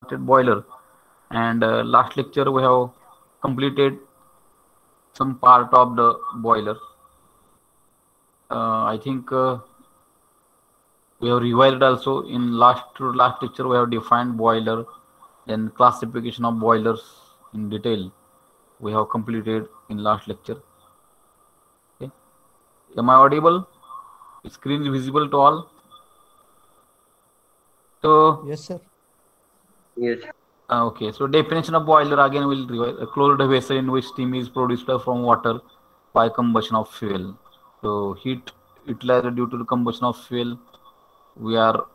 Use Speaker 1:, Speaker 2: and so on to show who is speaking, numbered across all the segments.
Speaker 1: connected boiler. And last lecture we have completed some part of the boiler. I think we have revised also in last lecture we have defined boiler, then classification of boilers in detail. We have completed in last lecture. Okay. Am I audible? Screen is visible to all. So
Speaker 2: Yes, sir.
Speaker 3: Yes.
Speaker 1: okay, so definition of boiler again will revise. A closed vessel in which steam is produced from water by combustion of fuel. So heat utilized due to the combustion of fuel, we are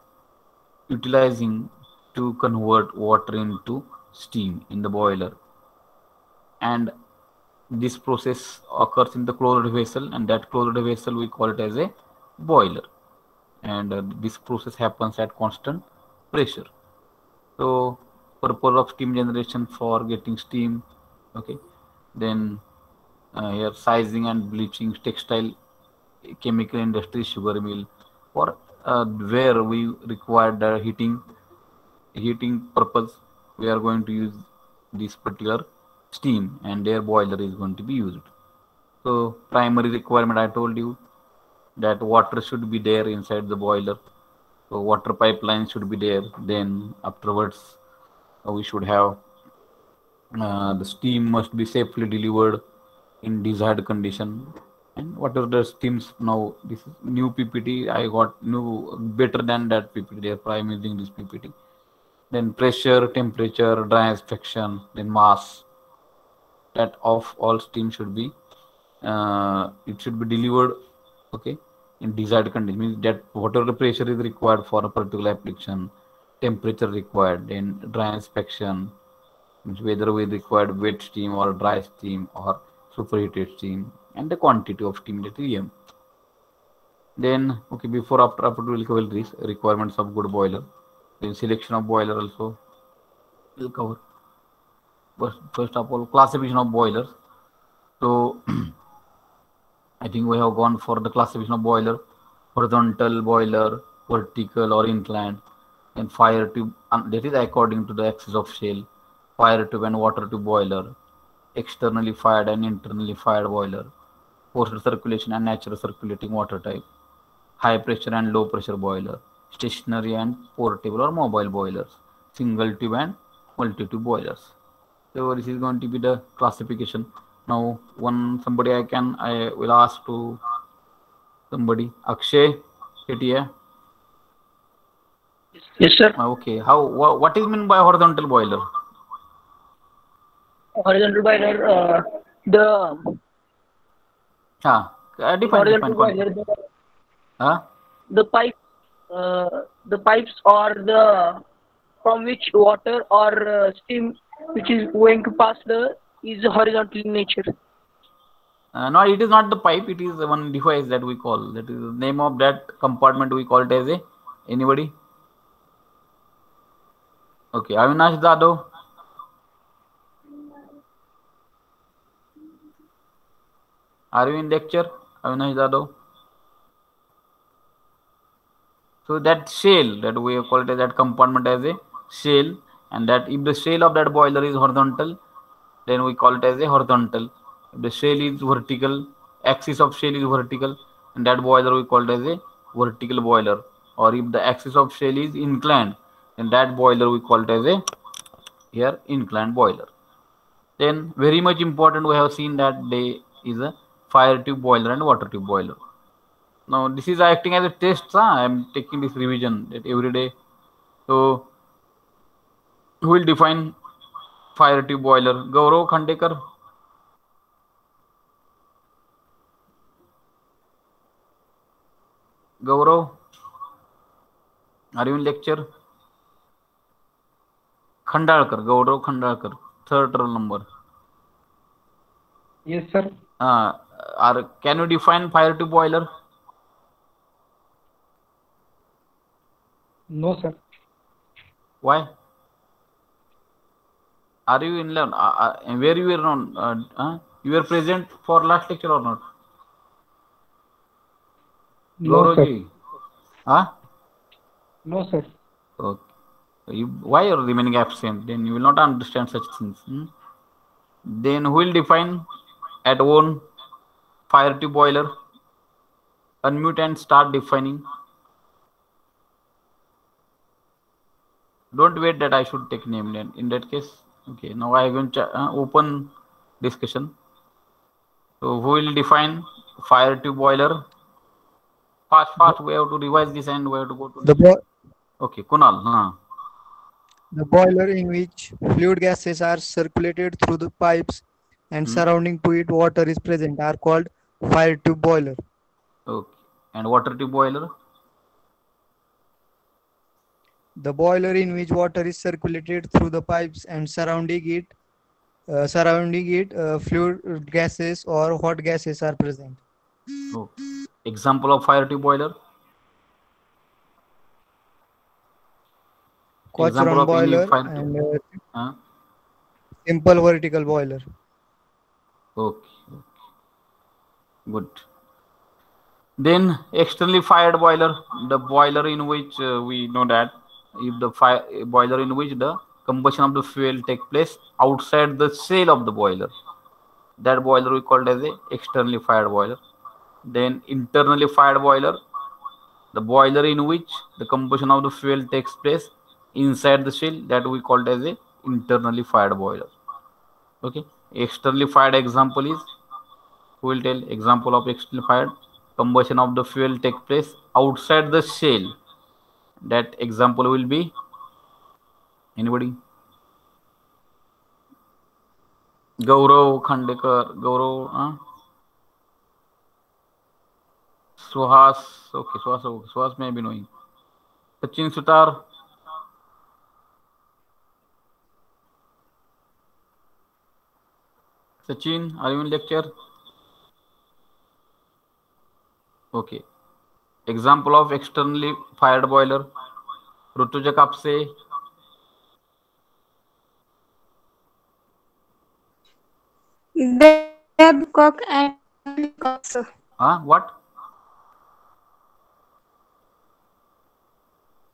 Speaker 1: utilizing to convert water into steam in the boiler. And this process occurs in the closed vessel, and that closed vessel we call it as a boiler. And this process happens at constant pressure. So purpose of steam generation for getting steam. Okay, then here sizing and bleaching, textile, chemical industry, sugar mill, or where we require the heating purpose, we are going to use this particular steam, and their boiler is going to be used. So primary requirement, I told you that water should be there inside the boiler. So water pipeline should be there. Then afterwards, we should have the steam must be safely delivered in desired condition. And what are the steams now? This is new PPT. I got new better than that PPT. Therefore, I am using this PPT. Then pressure, temperature, dry inspection, then mass. That of all steam should be it should be delivered, okay, in desired condition. Means that whatever the pressure is required for a particular application, temperature required, then dry inspection, means whether we required wet steam or dry steam or superheated steam, and the quantity of steam that we em. Then okay, before after we'll cover this requirements of good boiler. Then selection of boiler also we'll cover. First of all, classification of boilers. So I think we have gone for the classification of boiler: horizontal boiler, vertical or inclined, and fire tube. That is according to the axis of shell. Fire tube and water tube boiler, externally fired and internally fired boiler, forced circulation and natural circulating water type, high pressure and low pressure boiler, stationary and portable or mobile boilers, single tube and multi tube boilers. So this is going to be the classification. Now, I will ask to somebody. Akshay, here.
Speaker 3: Yes, sir.
Speaker 1: Okay. What is meant by horizontal boiler?
Speaker 3: Horizontal boiler.
Speaker 1: Define.
Speaker 3: Horizontal boiler.
Speaker 1: Huh?
Speaker 3: The pipe. The pipes or the from which water or steam which is going to pass the is horizontal in nature.
Speaker 1: No, it is not the pipe. It is one device that we call. That is the name of that compartment. We call it as a. Anybody? Okay, Avinash Dado. Are you in lecture, Avinash Dado? So that shell that we call it as that compartment as a shell, and that if the shell of that boiler is horizontal, then we call it as a horizontal. If the shell is vertical, axis of shell is vertical, and that boiler we call it as a vertical boiler. Or if the axis of shell is inclined, then that boiler we call it as a here inclined boiler. Then very much important, we have seen that there is a fire tube boiler and water tube boiler. Now this is acting as a test. I am taking this revision that every day. So who will define fire tube boiler? Gaurav Khandekar. Gaurav, are you in lecture? Khandalkar, Gaurav Khandalkar, third roll number.
Speaker 4: Yes, sir.
Speaker 1: Can you define fire tube boiler?
Speaker 4: No, sir.
Speaker 1: Why? Are you in learn? Where you were on? You were present for last lecture or not?
Speaker 4: No, sir.
Speaker 1: Huh?
Speaker 4: No, sir.
Speaker 1: Okay. Why are remaining absent? Then you will not understand such things. Then who will define at own fire tube boiler? Unmute and start defining. Don't wait that I should take name. Then in that case, okay. Now I am going to open discussion. So who will define fire tube boiler? Fast. We have to revise this and we have to go to okay, Kunal.
Speaker 2: The boiler in which fluid gases are circulated through the pipes and surrounding to it water is present are called fire tube boiler.
Speaker 1: Okay. And water tube boiler?
Speaker 2: The boiler in which water is circulated through the pipes and surrounding it fluid gases or hot gases are present.
Speaker 1: Okay. Example of fire tube boiler?
Speaker 2: Kochron boiler and simple vertical boiler.
Speaker 1: Okay. Good. Then externally fired boiler, the boiler in which we know that if the boiler in which the combustion of the fuel take place outside the shell of the boiler, that boiler we called as a externally fired boiler. Then internally fired boiler, the boiler in which the combustion of the fuel takes place inside the shell, that we called as a internally fired boiler. Okay. Externally fired example is, who will tell example of externally fired? Combustion of the fuel take place outside the shell. That example will be anybody? Gaurav Khandekar, Gaurav, Suhas, okay, Suhas may be knowing. Sachin Sutar. Sachin, are you in lecture? Okay. Example of externally fired boiler. Rutuja Kapse.
Speaker 4: Babcock and Wilcox.
Speaker 1: What?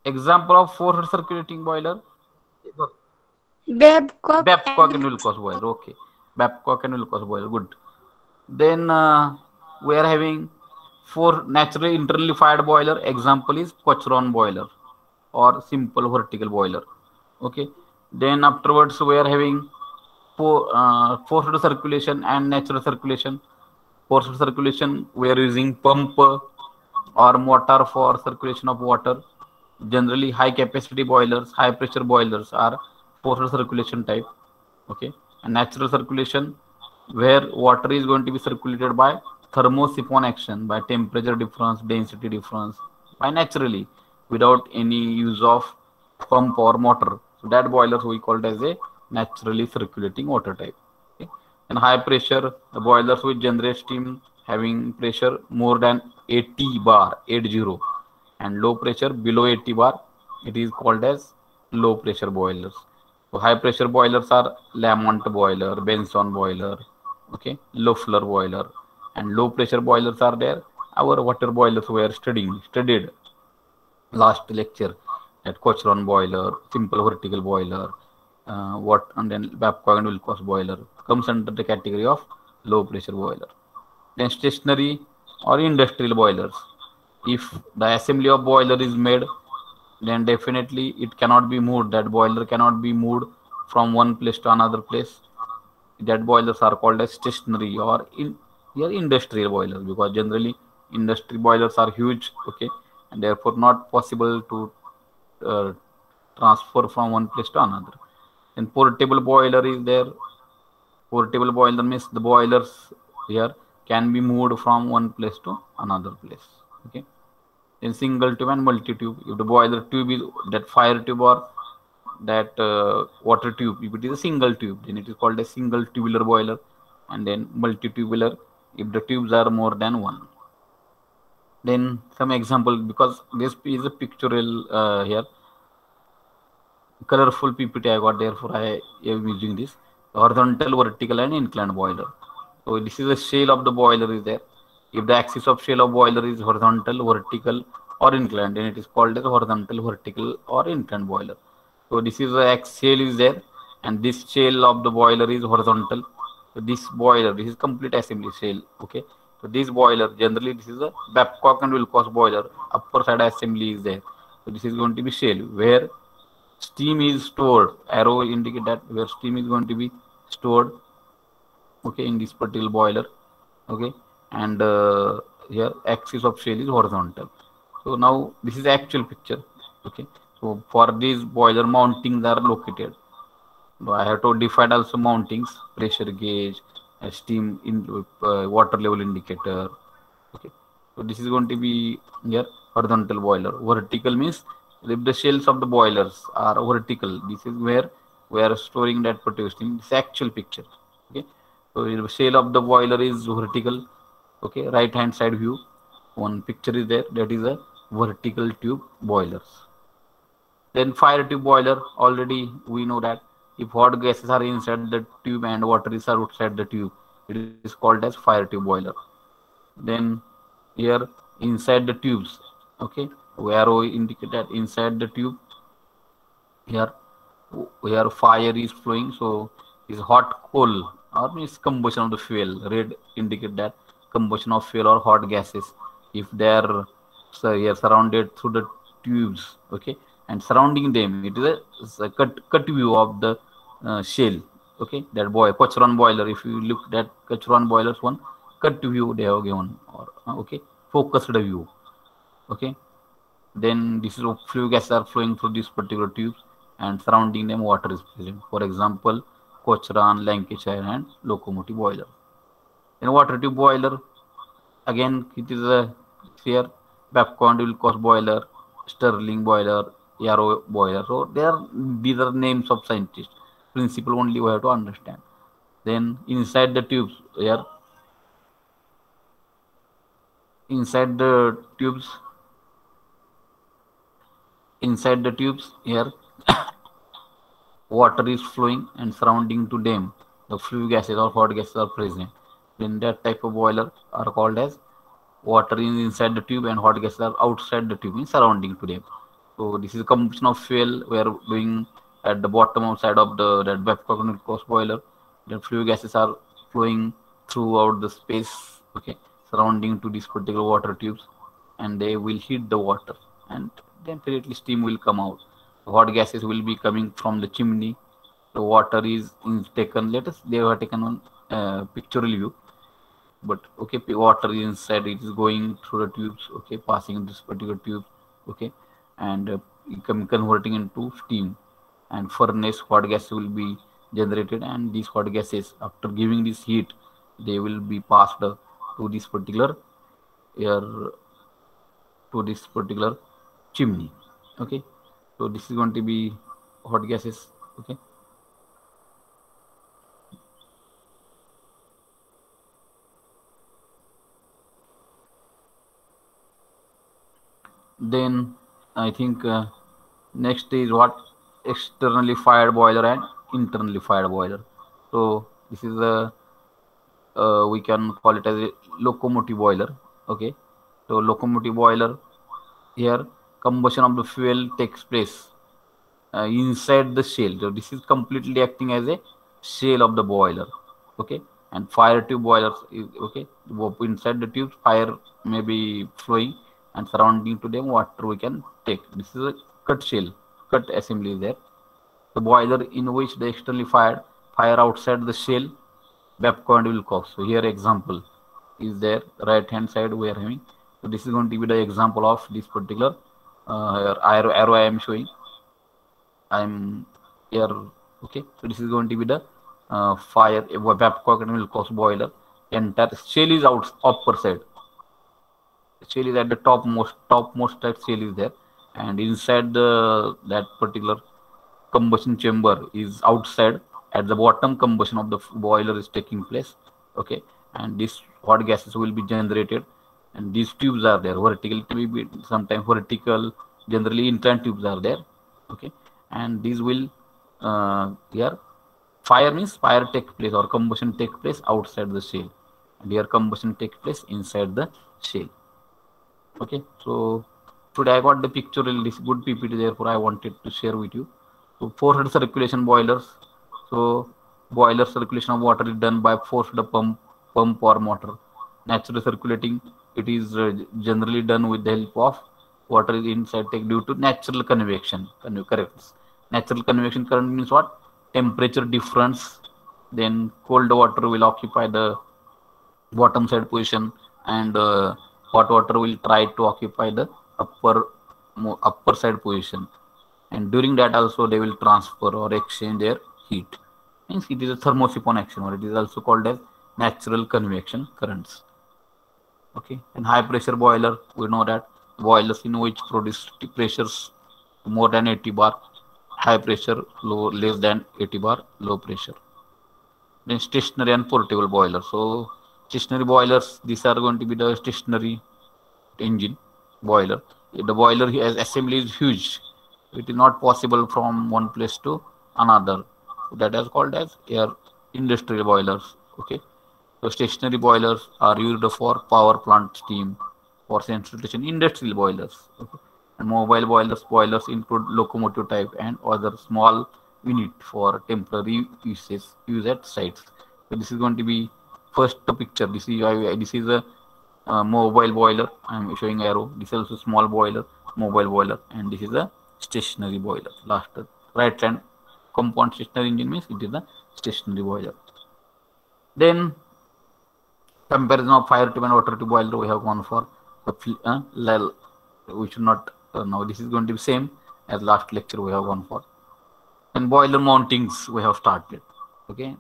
Speaker 1: Example of forward circulating boiler.
Speaker 4: Babcock
Speaker 1: and Wilcox boiler. Okay. Babcock and Wilcox boiler. Good. Then we are having 4 naturally internally fired boiler. Example is Kochron boiler or simple vertical boiler. Okay. Then afterwards we are having forced circulation and natural circulation. Forced circulation, we are using pump or motor for circulation of water. Generally high capacity boilers, high pressure boilers are forced circulation type. Okay. And natural circulation, where water is going to be circulated by thermosiphon action, by temperature difference, density difference, by naturally, without any use of pump or motor. So that boilers we called as a naturally circulating water type. Okay. And high pressure, the boilers which generate steam having pressure more than 80 bar, 80, and low pressure below 80 bar, it is called as low pressure boilers. So high pressure boilers are Lamont boiler, Benson boiler, okay, Loeffler boiler, and low pressure boilers are there. Our water boilers were studied last lecture, at Kochron boiler, simple vertical boiler, and then Babcock and Wilcox boiler comes under the category of low pressure boiler. Then stationary or industrial boilers. If the assembly of boiler is made, then definitely it cannot be moved. That boiler cannot be moved from one place to another place. That boilers are called as stationary or industrial boilers, because generally industry boilers are huge, okay, and therefore not possible to transfer from one place to another. Then portable boiler is there. Portable boiler means the boilers here can be moved from one place to another place. Okay. Then single tube and multi tube. If the boiler tube is that fire tube or that water tube, if it is a single tube, then it is called a single tubular boiler. And then multi tubular if the tubes are more than one. Then some example, because this is a pictorial here, colorful PPT I got, therefore I am using this. Horizontal, vertical and inclined boiler. So this is the shell of the boiler is there. If the axis of shell of boiler is horizontal, vertical or inclined, then it is called as horizontal, vertical or inclined boiler. So this is a shell is there, and this shell of the boiler is horizontal. So this boiler, this is complete assembly shell. Okay. So this boiler, generally this is a Babcock and Wilcox boiler. Upper side assembly is there. So this is going to be shell where steam is stored. Arrow indicate that where steam is going to be stored. Okay, in this particular boiler. Okay, and here axis of shell is horizontal. So now this is the actual picture. Okay, so for these boiler mountings are located. So I have to define also mountings, pressure gauge, steam in water level indicator. Okay, so this is going to be here horizontal boiler. Vertical means if the shells of the boilers are vertical, this is where we are storing that particular steam. This actual picture. Okay, so the shell of the boiler is vertical. Okay, right hand side view. One picture is there. That is a vertical tube boilers. Then fire tube boiler. Already we know that if hot gases are inside the tube and water is outside the tube, it is called as fire tube boiler. Then here inside the tubes, okay, where we indicate that inside the tube, here where fire is flowing, so is hot coal or means combustion of the fuel. Red indicate that combustion of fuel or hot gases if they are here surrounded through the tubes, okay, and surrounding them it is a cut view of the shell. Okay, that Cochran boiler, if you look at Cochran boilers, one cut view they have given, or okay, focused view. Okay, then this is flue gases are flowing through these particular tubes and surrounding them water is present. For example, Cochran, Lancashire and locomotive boiler. In water tube boiler, again it is a here Babcock Wilcox boiler, Stirling boiler, Yarrow boiler. So these are names of scientists. Principle only we have to understand. Then inside the tubes here, inside the tubes here water is flowing and surrounding to them the flue gases or hot gases are present. Then that type of boiler are called as water is inside the tube and hot gases are outside the tube, means surrounding to them. So this is a combustion of fuel we are doing at the bottom of side of the that Babcock and Wilcox boiler. The flue gases are flowing throughout the space, okay, surrounding to these particular water tubes, and they will hit the water, and definitely steam will come out. Hot gases will be coming from the chimney. The water is taken. They have taken on pictorial view, but okay, water is inside. It is going through the tubes. Okay, passing this particular tube. Okay, and converting into steam. And furnace hot gas will be generated, and these hot gases, after giving this heat, they will be passed to this particular air, to this particular chimney. Okay, so this is going to be hot gases. Okay, then I think next is what externally fired boiler and internally fired boiler. So this is a we can call it as a locomotive boiler. Okay, so locomotive boiler, here combustion of the fuel takes place inside the shell. So this is completely acting as a shell of the boiler. Okay, and fire tube boilers is okay, inside the tubes fire may be flowing and surrounding to them water we can take. This is a cut shell, cut assembly is there. The boiler in which the externally fired fire outside the shell, Babcock and Wilcox. So here example is there, right hand side we are having. So this is going to be the example of this particular arrow I am showing. I am here. Okay, so this is going to be the fire Babcock and Wilcox boiler. Entire shell is out upper side. Shell is at the topmost type shell is there, and inside that particular combustion chamber is outside. At the bottom, combustion of the boiler is taking place. Okay, and these hot gases will be generated, and these tubes are there vertical, maybe sometimes vertical, generally inclined tubes are there. Okay, and these will here fire means fire take place or combustion take place outside the shell, and here combustion take place inside the shell. Okay, so today I got the pictorial, this good PPT, therefore I wanted to share with you. So forced circulation boilers. So boiler circulation of water is done by forced pump or motor. Natural circulating, it is generally done with the help of water is inside take due to natural convection. Correct. Natural convection current means what? Temperature difference. Then cold water will occupy the bottom side position, and hot water will try to occupy the upper side position, and during that also they will transfer or exchange their heat. Means it is a thermosiphon action, or it is also called as natural convection currents. Okay, and high pressure boiler, we know that boilers in which produce pressures more than 80 bar, high pressure, low less than 80 bar, low pressure. Then stationary and portable boiler. So stationary boilers, these are going to be the stationary engine boiler. The boiler as assembly is huge. It is not possible from one place to another. So that is called as air industrial boilers. Okay. So stationary boilers are used for power plant steam, for central station industrial boilers. Okay. And mobile boilers include locomotive type and other small unit for temporary use at sites. So this is going to be first picture. This is a mobile boiler. I am showing arrow. This is also small boiler, mobile boiler, and this is a stationary boiler. Last right hand compound stationary engine means it is a stationary boiler. Then comparison of fire tube and water tube boiler we have gone for. We should not now this is going to be same as last lecture we have gone for. And boiler mountings we have started. Okay.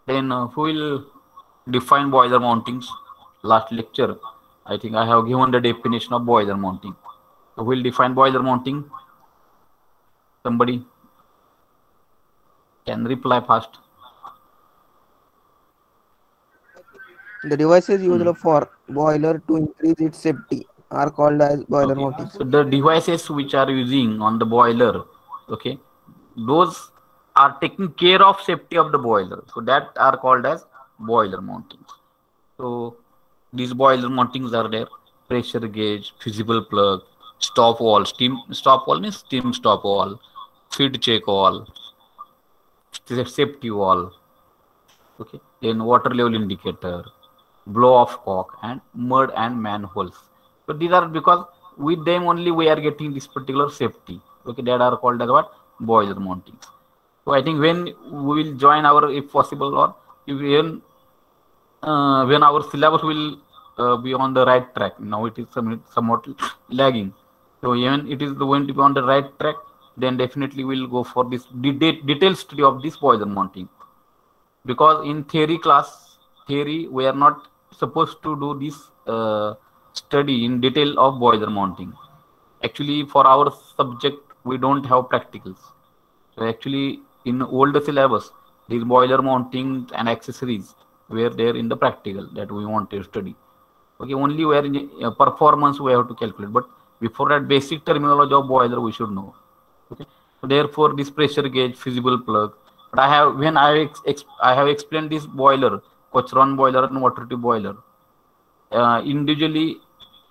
Speaker 1: Then who will define boiler mountings? Last lecture I think I have given the definition of boiler mounting. So who will define boiler mounting? Somebody can reply fast.
Speaker 5: The devices used for boiler to increase its safety are called as boiler
Speaker 1: Okay.
Speaker 5: mountings.
Speaker 1: So the devices which are using on the boiler, okay, those are taking care of safety of the boiler. So that are called as boiler mountings. So these boiler mountings are there: pressure gauge, fusible plug, stop wall. Steam stop wall means steam stop wall, feed check wall, safety wall. Okay. Then water level indicator, blow off cock, and mud and manholes. So these are because with them only we are getting this particular safety. Okay, that are called as what? Boiler mounting. So I think when we will join our, if possible, or even when our syllabus will be on the right track. Now it is somewhat lagging. So even it is going to be on the right track, then definitely we'll go for this detailed study of this boiler mounting. Because in theory class, we are not supposed to do this study in detail of boiler mounting. Actually, for our subject, we don't have practicals. So actually, in older syllabus, these boiler mounting and accessories were there in the practical that we want to study. Okay, only where in performance we have to calculate. But before that, basic terminology of boiler we should know. Okay, so therefore, this pressure gauge, fusible plug. But I have I have explained this boiler, Cochran boiler and water tube boiler. Individually,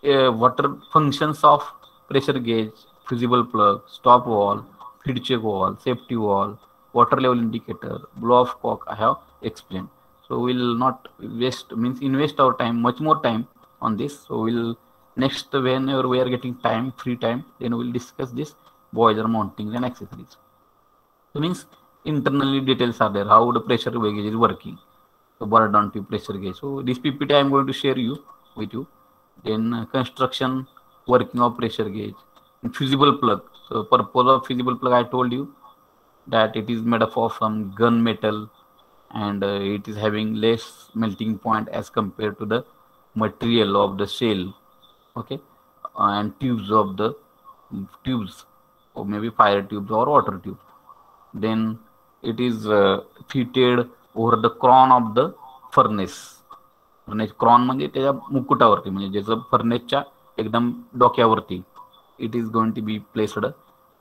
Speaker 1: what are functions of pressure gauge, fusible plug, stop wall, feed check wall, safety wall, water level indicator, blow off cock, I have explained. So we'll not invest our time, much more time on this. So we'll next, whenever we are getting time, free time, then we'll discuss this boiler mountings and accessories. So means internally details are there, how the pressure gauge is working. So burden to pressure gauge. So this PPT I am going to share with you. Then construction, working of pressure gauge, and fusible plug. So purpose of fusible plug, I told you that it is made up of some gun metal, and it is having less melting point as compared to the material of the shell. Okay, and tubes, or maybe fire tubes or water tubes. Then it is fitted over the crown of the furnace. Crown म्हणजे त्याच्या मुकुटावरती, म्हणजे जसं फर्नेसच्या एकदम डोक्यावरती it is going to be placed,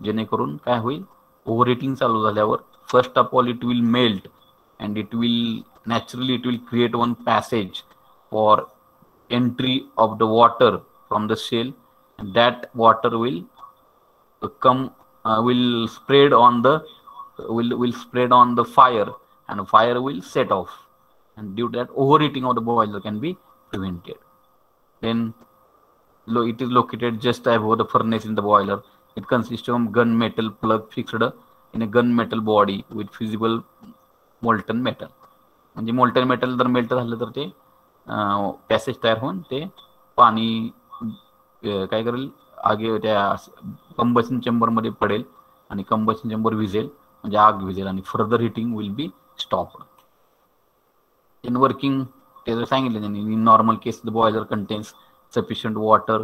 Speaker 1: जेणेकरून काय होईल, ओव्हर हिटिंग चालू झाल्यावर first of all it will melt and it will naturally create one passage for entry of the water from the shell, and that water will come will spread on the fire, and the fire will set off, and due to that overheating of the boiler can be prevented. Then it is located just above the furnace in the boiler. It consists of gunmetal plug fixed in a gunmetal body with fusible molten metal. म्हणजे molten metal जर melt झालं तर ते passage तयार होऊन ते पाणी काय करेल आगे त्या कंबशन चेंबरमध्ये पडेल आणि कंबशन चेंबर विझेल, म्हणजे आग विझेल आणि further heating will be stopped. In working ते जर सांगितलं त्यांनी, in normal case the boiler contains sufficient water.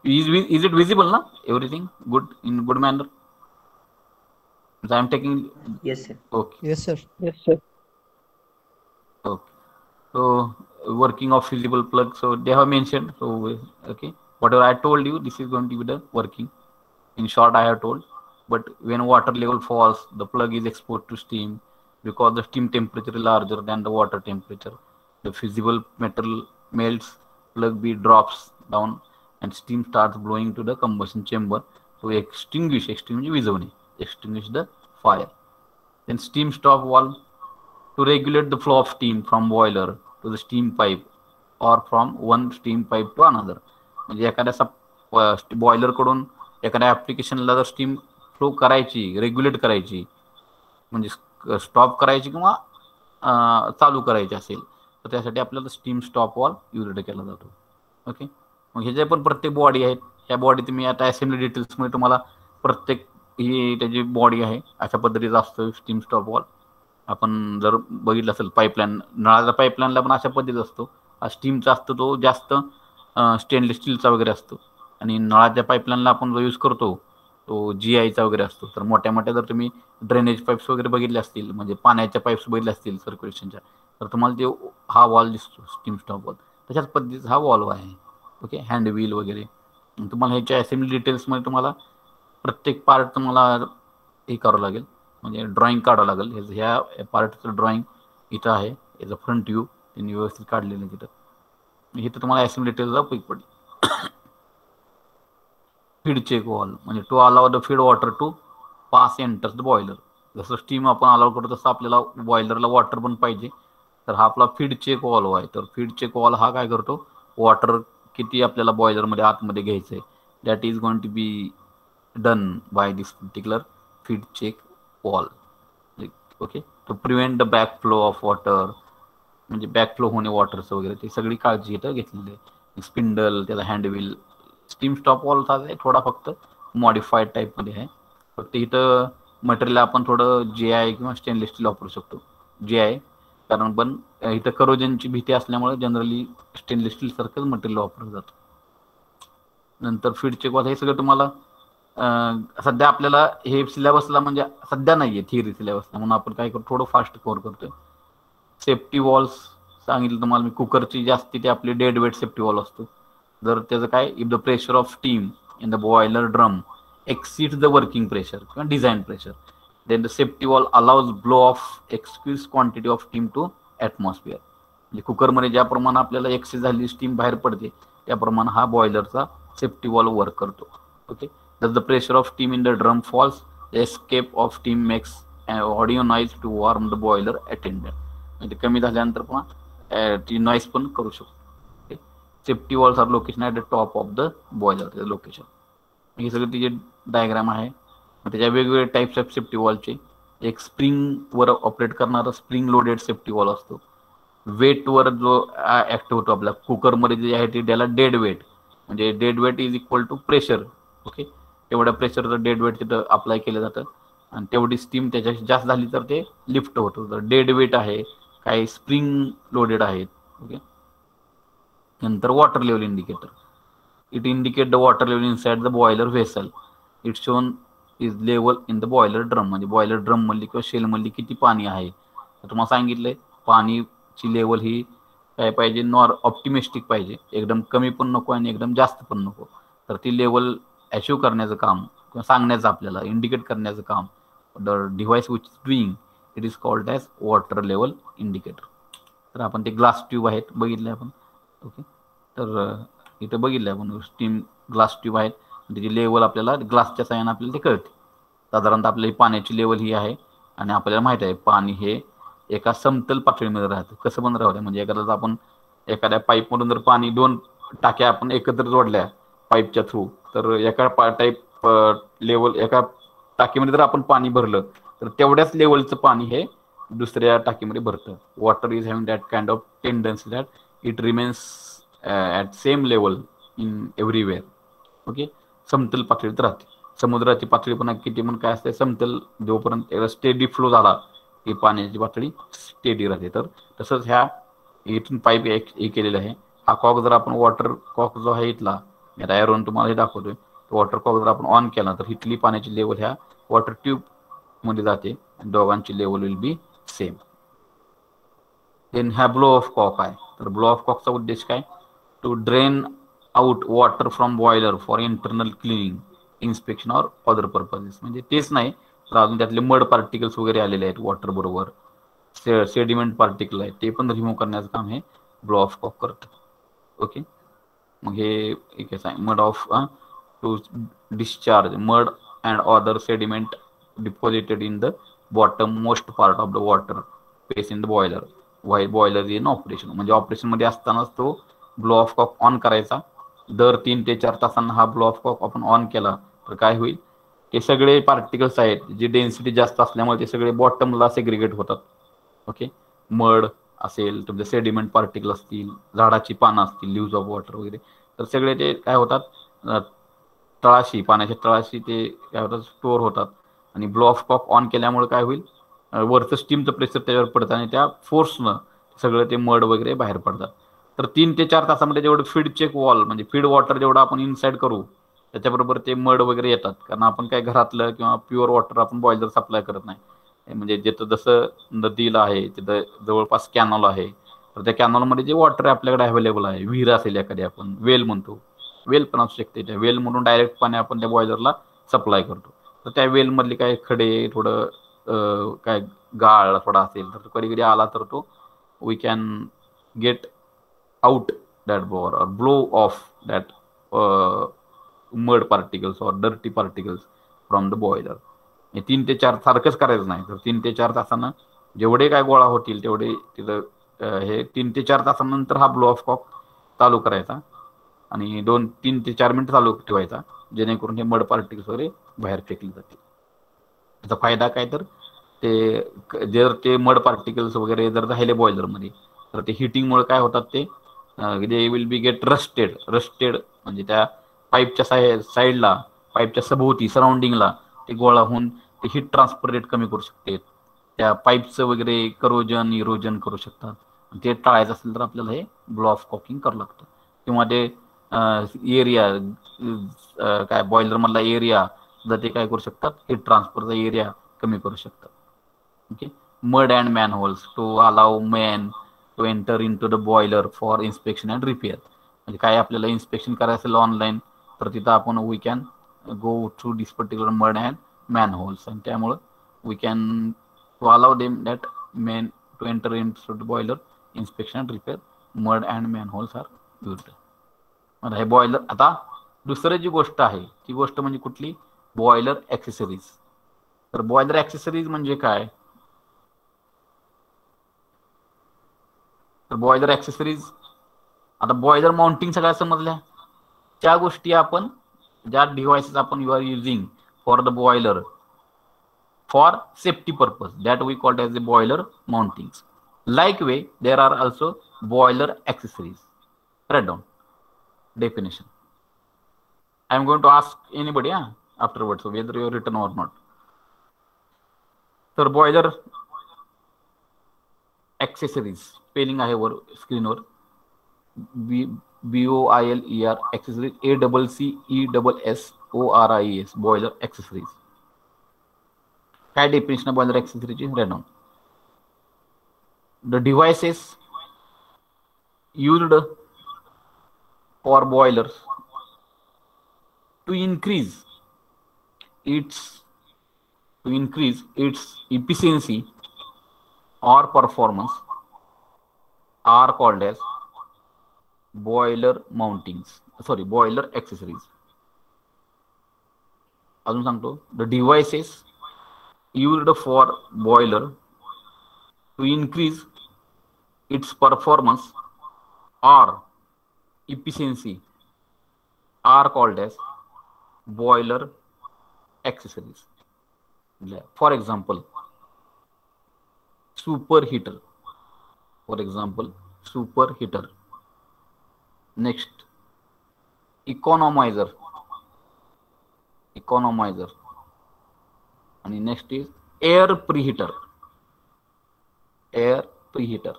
Speaker 1: Is it visible now? Everything good in good manner? So I am taking.
Speaker 6: Yes, sir.
Speaker 1: Okay.
Speaker 2: Yes, sir.
Speaker 3: Yes, sir.
Speaker 1: Okay. So working of fusible plug. So they have mentioned. So okay, whatever I told you, this is going to be the working. In short, I have told. But when water level falls, the plug is exposed to steam because the steam temperature is larger than the water temperature. The fusible metal melts. Plug B drops down and steam starts blowing to the combustion chamber to extinguish the fire. Then steam stop valve to regulate the flow of steam from boiler to the steam pipe or from one steam pipe to another. म्हणजे एखाद्या boiler कडून एखाद्या ऍप्लिकेशनला जर steam flow करायची, regulate करायची, म्हणजे stop करायची किंवा चालू करायची असेल तर त्यासाठी आपल्याला स्टीम स्टॉप वॉल्व यूज केला जातो. ओके, मग हे जे पण प्रत्येक बॉडी आहेत, ह्या बॉडी तुम्ही आता असेंब्ली डिटेल्समध्ये तुम्हाला प्रत्येक ही त्याची बॉडी आहे अशा पद्धतीचा असतो स्टीम स्टॉप वॉल्व. आपण जर बघितलं असेल पाईपलाईन, नळाचा पाईपलाईनला पण अशा पद्धतीचा असतो. हा स्टीमचा असतो, तो जास्त स्टेनलेस स्टीलचा वगैरे असतो. आणि नळाच्या पाईपलाईनला आपण जो यूज करतो तो GIचा वगैरे असतो. तर मोठ्या मोठ्या जर तुम्ही ड्रेनेज पाईप्स वगैरे बघितले असतील, म्हणजे पाण्याच्या पाईप्स बघितले असतील सर्क्युलेशनच्या, तर तुम्हाला ते हा वॉल्व दिसतो स्टीम स्टॉप वॉल्व. तशाच पद्धतीचा हा वॉल्व आहे. ओके, हँड व्हील वगैरे. तुम्हाला ह्याच्या असेंब्ली डिटेल्समध्ये तुम्हाला प्रत्येक पार्ट तुम्हाला हे करावं लागेल, म्हणजे ड्रॉइंग काढावं लागेल. ह्या पार्टचं ड्रॉइंग इथं आहे, याचं फ्रंट व्ह्यू त्यांनी व्यवस्थित काढलेलं आहे तिथं. इथं तुम्हाला असेंब्ली डिटेल्सचा उपयोग पडेल. फीड चेक वॉल्व म्हणजे to allow the feed water to pass enters the boiler. जसं स्टीम आपण अलाव करतो तसं आपल्याला बॉयलरला वॉटर पण पाहिजे. तर हा आपला फीड चेक वॉल्व आहे. तर फीड चेक वॉल्व हा काय करतो, वॉटर किती आपल्याला बॉयलरमध्ये आतमध्ये घ्यायचं आहे, that is going to be done by this particular feed check valve. Okay, to prevent the back flow of water, म्हणजे बॅक फ्लो होणे वॉटरचं वगैरे ते सगळी काळजी इथं घेतलेली आहे. स्पिंडल, त्याला हँडव्हील. स्टीम स्टॉप वॉल्वचा आहे थोडा फक्त मॉडिफाईड टाईपमध्ये आहे. फक्त इथं मटेरियल आपण थोडं GI किंवा स्टेनलेस स्टील वापरू शकतो. GI कारण पण इथं करोजनची भीती असल्यामुळे जनरली स्टेनलेस स्टील सारखंच मटेरियल वापरलं जातं. नंतर फीड चेक वॉल्व हे सगळं तुम्हाला सध्या आपल्याला हे सिलेबसला म्हणजे सध्या नाहीये थिअरी सिलेबसला, म्हणून आपण काय करतो थोडं फास्ट कव्हर करतोय. सेफ्टी वॉल्व्स सांगितलं तुम्हाला मी, कुकरची जास्ती ते आपली डेड वेट सेफ्टी वॉल्व असतो. जर त्याचं काय, if the pressure of steam in the boiler drum exceeds the working pressure किंवा design pressure, then the safety valve allows blow of excess quantity of steam to atmosphere. म्हणजे कुकरमध्ये ज्या प्रमाणे आपल्याला एक्सेस झालेली स्टीम बाहेर पडते त्याप्रमाणे हा बॉयलरचा सेफ्टी वॉल्व वर्क करतो. ओके, जर the pressure of steam in the drum falls, the escape of steam makes audio noise to warm the boiler attendant. म्हणजे कमी झाल्यानंतर पण ती नॉईज पण करू शकतो. Safety valves are location at the top of the boiler location. हे सगळं तिचे डायग्राम आहे. त्याच्या वेगवेगळे टाईप्स ऑफ सेफ्टी वॉल्वचे. एक स्प्रिंगवर ऑपरेट करणारा स्प्रिंग लोडेड सेफ्टी वॉल्व असतो. वेटवर जो ऍक्ट होतो आपल्या कुकरमध्ये जे आहे ते त्याला डेड वेट, म्हणजे dead weight is equal to pressure. Okay, तेवढ्या प्रेशरचं डेड वेट तिथं अप्लाय केलं जातं आणि तेवढी स्टीम त्याच्याशी जास्त झाली तर ते लिफ्ट होतं. तर डेड वेट आहे, काही स्प्रिंग लोडेड आहेत. ओके, नंतर water level indicator. It indicate the water level inside the boiler vessel. It shown is level in the boiler drum, म्हणजे बॉयलर ड्रम मधली किंवा शेल मधली किती पाणी आहे. तर तुम्हाला सांगितलंय पाणीची लेवल ही काय पाहिजे, ऑप्टिमिस्टिक पाहिजे, एकदम कमी पण नको आणि एकदम जास्त पण नको. तर ती लेवल अचीव्ह करण्याचं काम किंवा सांगण्याचं आपल्याला इंडिकेट करण्याचं काम the device which is doing, it is called as water level indicator. तर आपण ते ग्लास ट्यूब आहेत बघितले आपण. ओके, तर इथं बघितलं आपण स्टीम ग्लास ट्यूब आहेत. त्याची लेवल आपल्याला ग्लासच्या साह्याने आपल्याला ते कळते. साधारणतः आपली पाण्याची लेवल ही आहे आणि आपल्याला माहित आहे पाणी हे एका समतल पातळीमध्ये राहतं. कसं पण राहतं म्हणजे एखाद्या आपण एखाद्या पाईपमधून जर पाणी 2 टाक्या आपण एकत्र जोडल्या पाईपच्या थ्रू, तर एका टाईप लेवल एका टाकीमध्ये जर आपण पाणी भरलं तर तेवढ्याच लेवलचं पाणी हे दुसऱ्या टाकीमध्ये भरतं. Water is having that kind of tendency that it remains at same level in everywhere. Okay, समतल पातळीत राहते. समुद्राची पातळी पण किती पण काय असते, समतल जोपर्यंत स्टेडी फ्लो झाला की पाण्याची पातळी स्टेडी राहते. तर तसंच ह्या इथून पाईप एक केलेलं आहे. हा कॉक जर आपण वॉटर कॉक जो आहे इथला, मी तयारून तुम्हाला हे दाखवतोय, वॉटर कॉक जर आपण ऑन केला तर इथली पाण्याची लेवल ह्या वॉटर ट्यूब मध्ये जाते. दोघांची level will be same. Then ह्या ब्लो ऑफ कॉक आहे. तर ब्लो ऑफ कॉकचा उद्देश काय, to drain out water from boiler for internal cleaning, inspection or other purposes. म्हणजे तेच नाही तर अजून त्यातले मड पार्टिकल्स वगैरे आलेले आहेत वॉटर बरोबर, सेडिमेंट पार्टिकल आहे, ते पण रिमूव्ह करण्याचं काम हे ब्लो ऑफ कॉक करतं. ओके, मग हे एक आहे mud off to discharge mud and other sediment deposited in the bottom most part of the water space in the boiler while boiler in operation. म्हणजे ऑपरेशन मध्ये असतानाच तो ब्लो ऑफ कॉक ऑन करायचा. दर 3 ते 4 तासांना हा ब्लो ऑफ कॉक आपण on केला तर काय होईल, हे सगळे पार्टिकल्स आहेत जे डेन्सिटी जास्त असल्यामुळे ते सगळे बॉटमला सेग्रिगेट होतात. ओके, मड असेल, तुमचे सेडिमेंट पार्टिकल असतील, झाडाची पानं असतील, लिव्ज ऑफ वॉटर वगैरे, तर सगळे ते काय होतात तळाशी, पाण्याच्या तळाशी ते काय होतात स्टोअर होतात. आणि ब्लो ऑफ कॉक ऑन केल्यामुळे काय होईल, वरचं स्टीमचं प्रेशर त्याच्यावर पडतं आणि त्या फोर्सनं सगळं ते मड वगैरे बाहेर पडतात. तर 3 ते 4 तासामध्ये जेवढं फीड चेक वॉल म्हणजे फीड वॉटर जेवढं आपण इनसाइड करू त्याच्याबरोबर ते मड वगैरे येतात. कारण आपण काय घरातलं किंवा प्युअर वॉटर आपण बॉयलर सप्लाय करत नाही. म्हणजे जिथं जसं नदीला आहे तिथं जवळपास कॅनॉल आहे, तर त्या कॅनॉलमध्ये जे वॉटर आपल्याकडे अवेलेबल आहे, विहीर असेल एखादी, आपण वेल म्हणतो, वेल पण असू शकते, त्या वेल म्हणून डायरेक्ट पाणी आपण त्या बॉयलरला सप्लाय करतो. तर त्या वेल मधले काय खडे, थोडं काय गाळ थोडा असेल तर कधी कधी आला तर तो we can get out that bore or blow off that mud particles or dirty particles from the boiler. 3 ते 4 सारखंच करायचं नाही, तर 3 ते 4 तासांना जेवढे काय गोळा होतील तेवढे तिथं हे 3 ते 4 तासानंतर हा ब्लो ऑफ कॉक चालू करायचा आणि 3 ते 4 मिनिट चालू ठेवायचा, जेणेकरून हे मड पार्टिकल्स वगैरे बाहेर फेकले जातील. त्याचा फायदा काय, तर ते जर ते मड पार्टिकल्स वगैरे जर राहिले बॉयलरमध्ये तर ते हिटिंगमुळे काय होतात, ते they will be get rusted. म्हणजे त्या पाईपच्या साईडला, पाईपच्या सभोवती, सराउंडिंगला ते गोळा होऊन ते हीट ट्रान्सफर रेट कमी करू शकते, त्या पाईपचं वगैरे करोजन इरोजन करू शकतात. ते टाळायचं असेल तर आपल्याला हे ब्लो ऑफ कॉकिंग करावं लागतं. किंवा ते एरिया काय बॉयलर मधला एरिया जर ते काय करू शकतात, हीट ट्रान्सफरचा एरिया कमी करू शकतात. Okay, mud and manholes to allow man to enter in to the boiler for inspection and repair. म्हणजे काय आपल्याला इन्स्पेक्शन करायचं असेल ऑनलाईन तर तिथं आपण we can go through this particular mud and manholes, आणि त्यामुळं we can to allow them that men to enter in to the boiler inspection and repair mud and manholes are used. हे boiler. आता दुसरी जी गोष्ट आहे ती गोष्ट म्हणजे कुठली, बॉयलर ॲक्सेसरीज. तर बॉयलर ॲक्सेसरीज म्हणजे काय, तर बॉयलर ॲक्सेसरीज, आता बॉयलर माउंटिंग सगळ्या समजल्या, त्या गोष्टी आपण ज्या डिव्हाइसेस आपण you are using for the boiler for safety purpose that we called as the boiler mountings. Like way, there are also boiler accessories. Write down definition. I am going to ask anybody afterwards, so whether you have written or not. तर boiler accessories spelling आहे वर स्क्रीनवर, BOILER accessories, ACCESSORIES boiler accessories. काय definition boiler accessories ची? Write down. The devices used for boilers to increase its efficiency or performance are called as boiler accessories. अजून सांगतो, the devices used for boiler to increase its performance or efficiency are called as boiler accessories. For example, superheater. For example, superheater. Next, economizer. Economizer. And next is air preheater. Air preheater.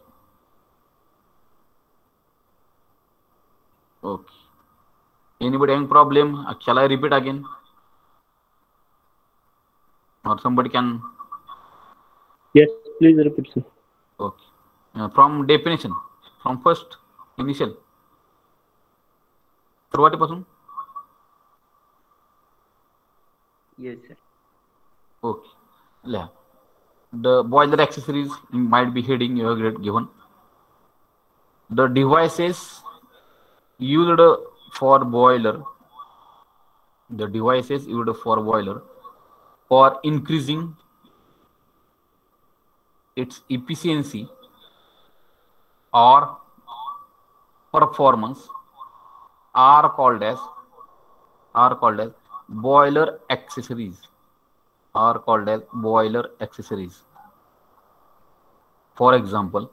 Speaker 1: Okay. Anybody having problem? Shall I repeat again? Or somebody can?
Speaker 6: Yes, please repeat, sir.
Speaker 1: Okay. From definition, from first initial. सुरुवातीपासून.
Speaker 3: Yes, sir.
Speaker 1: Okay. Yeah. The boiler accessories might be heading you have given. The devices used for boiler. The devices used for boiler for increasing its efficiency or performance are called as boiler accessories. Are called as boiler accessories. For example,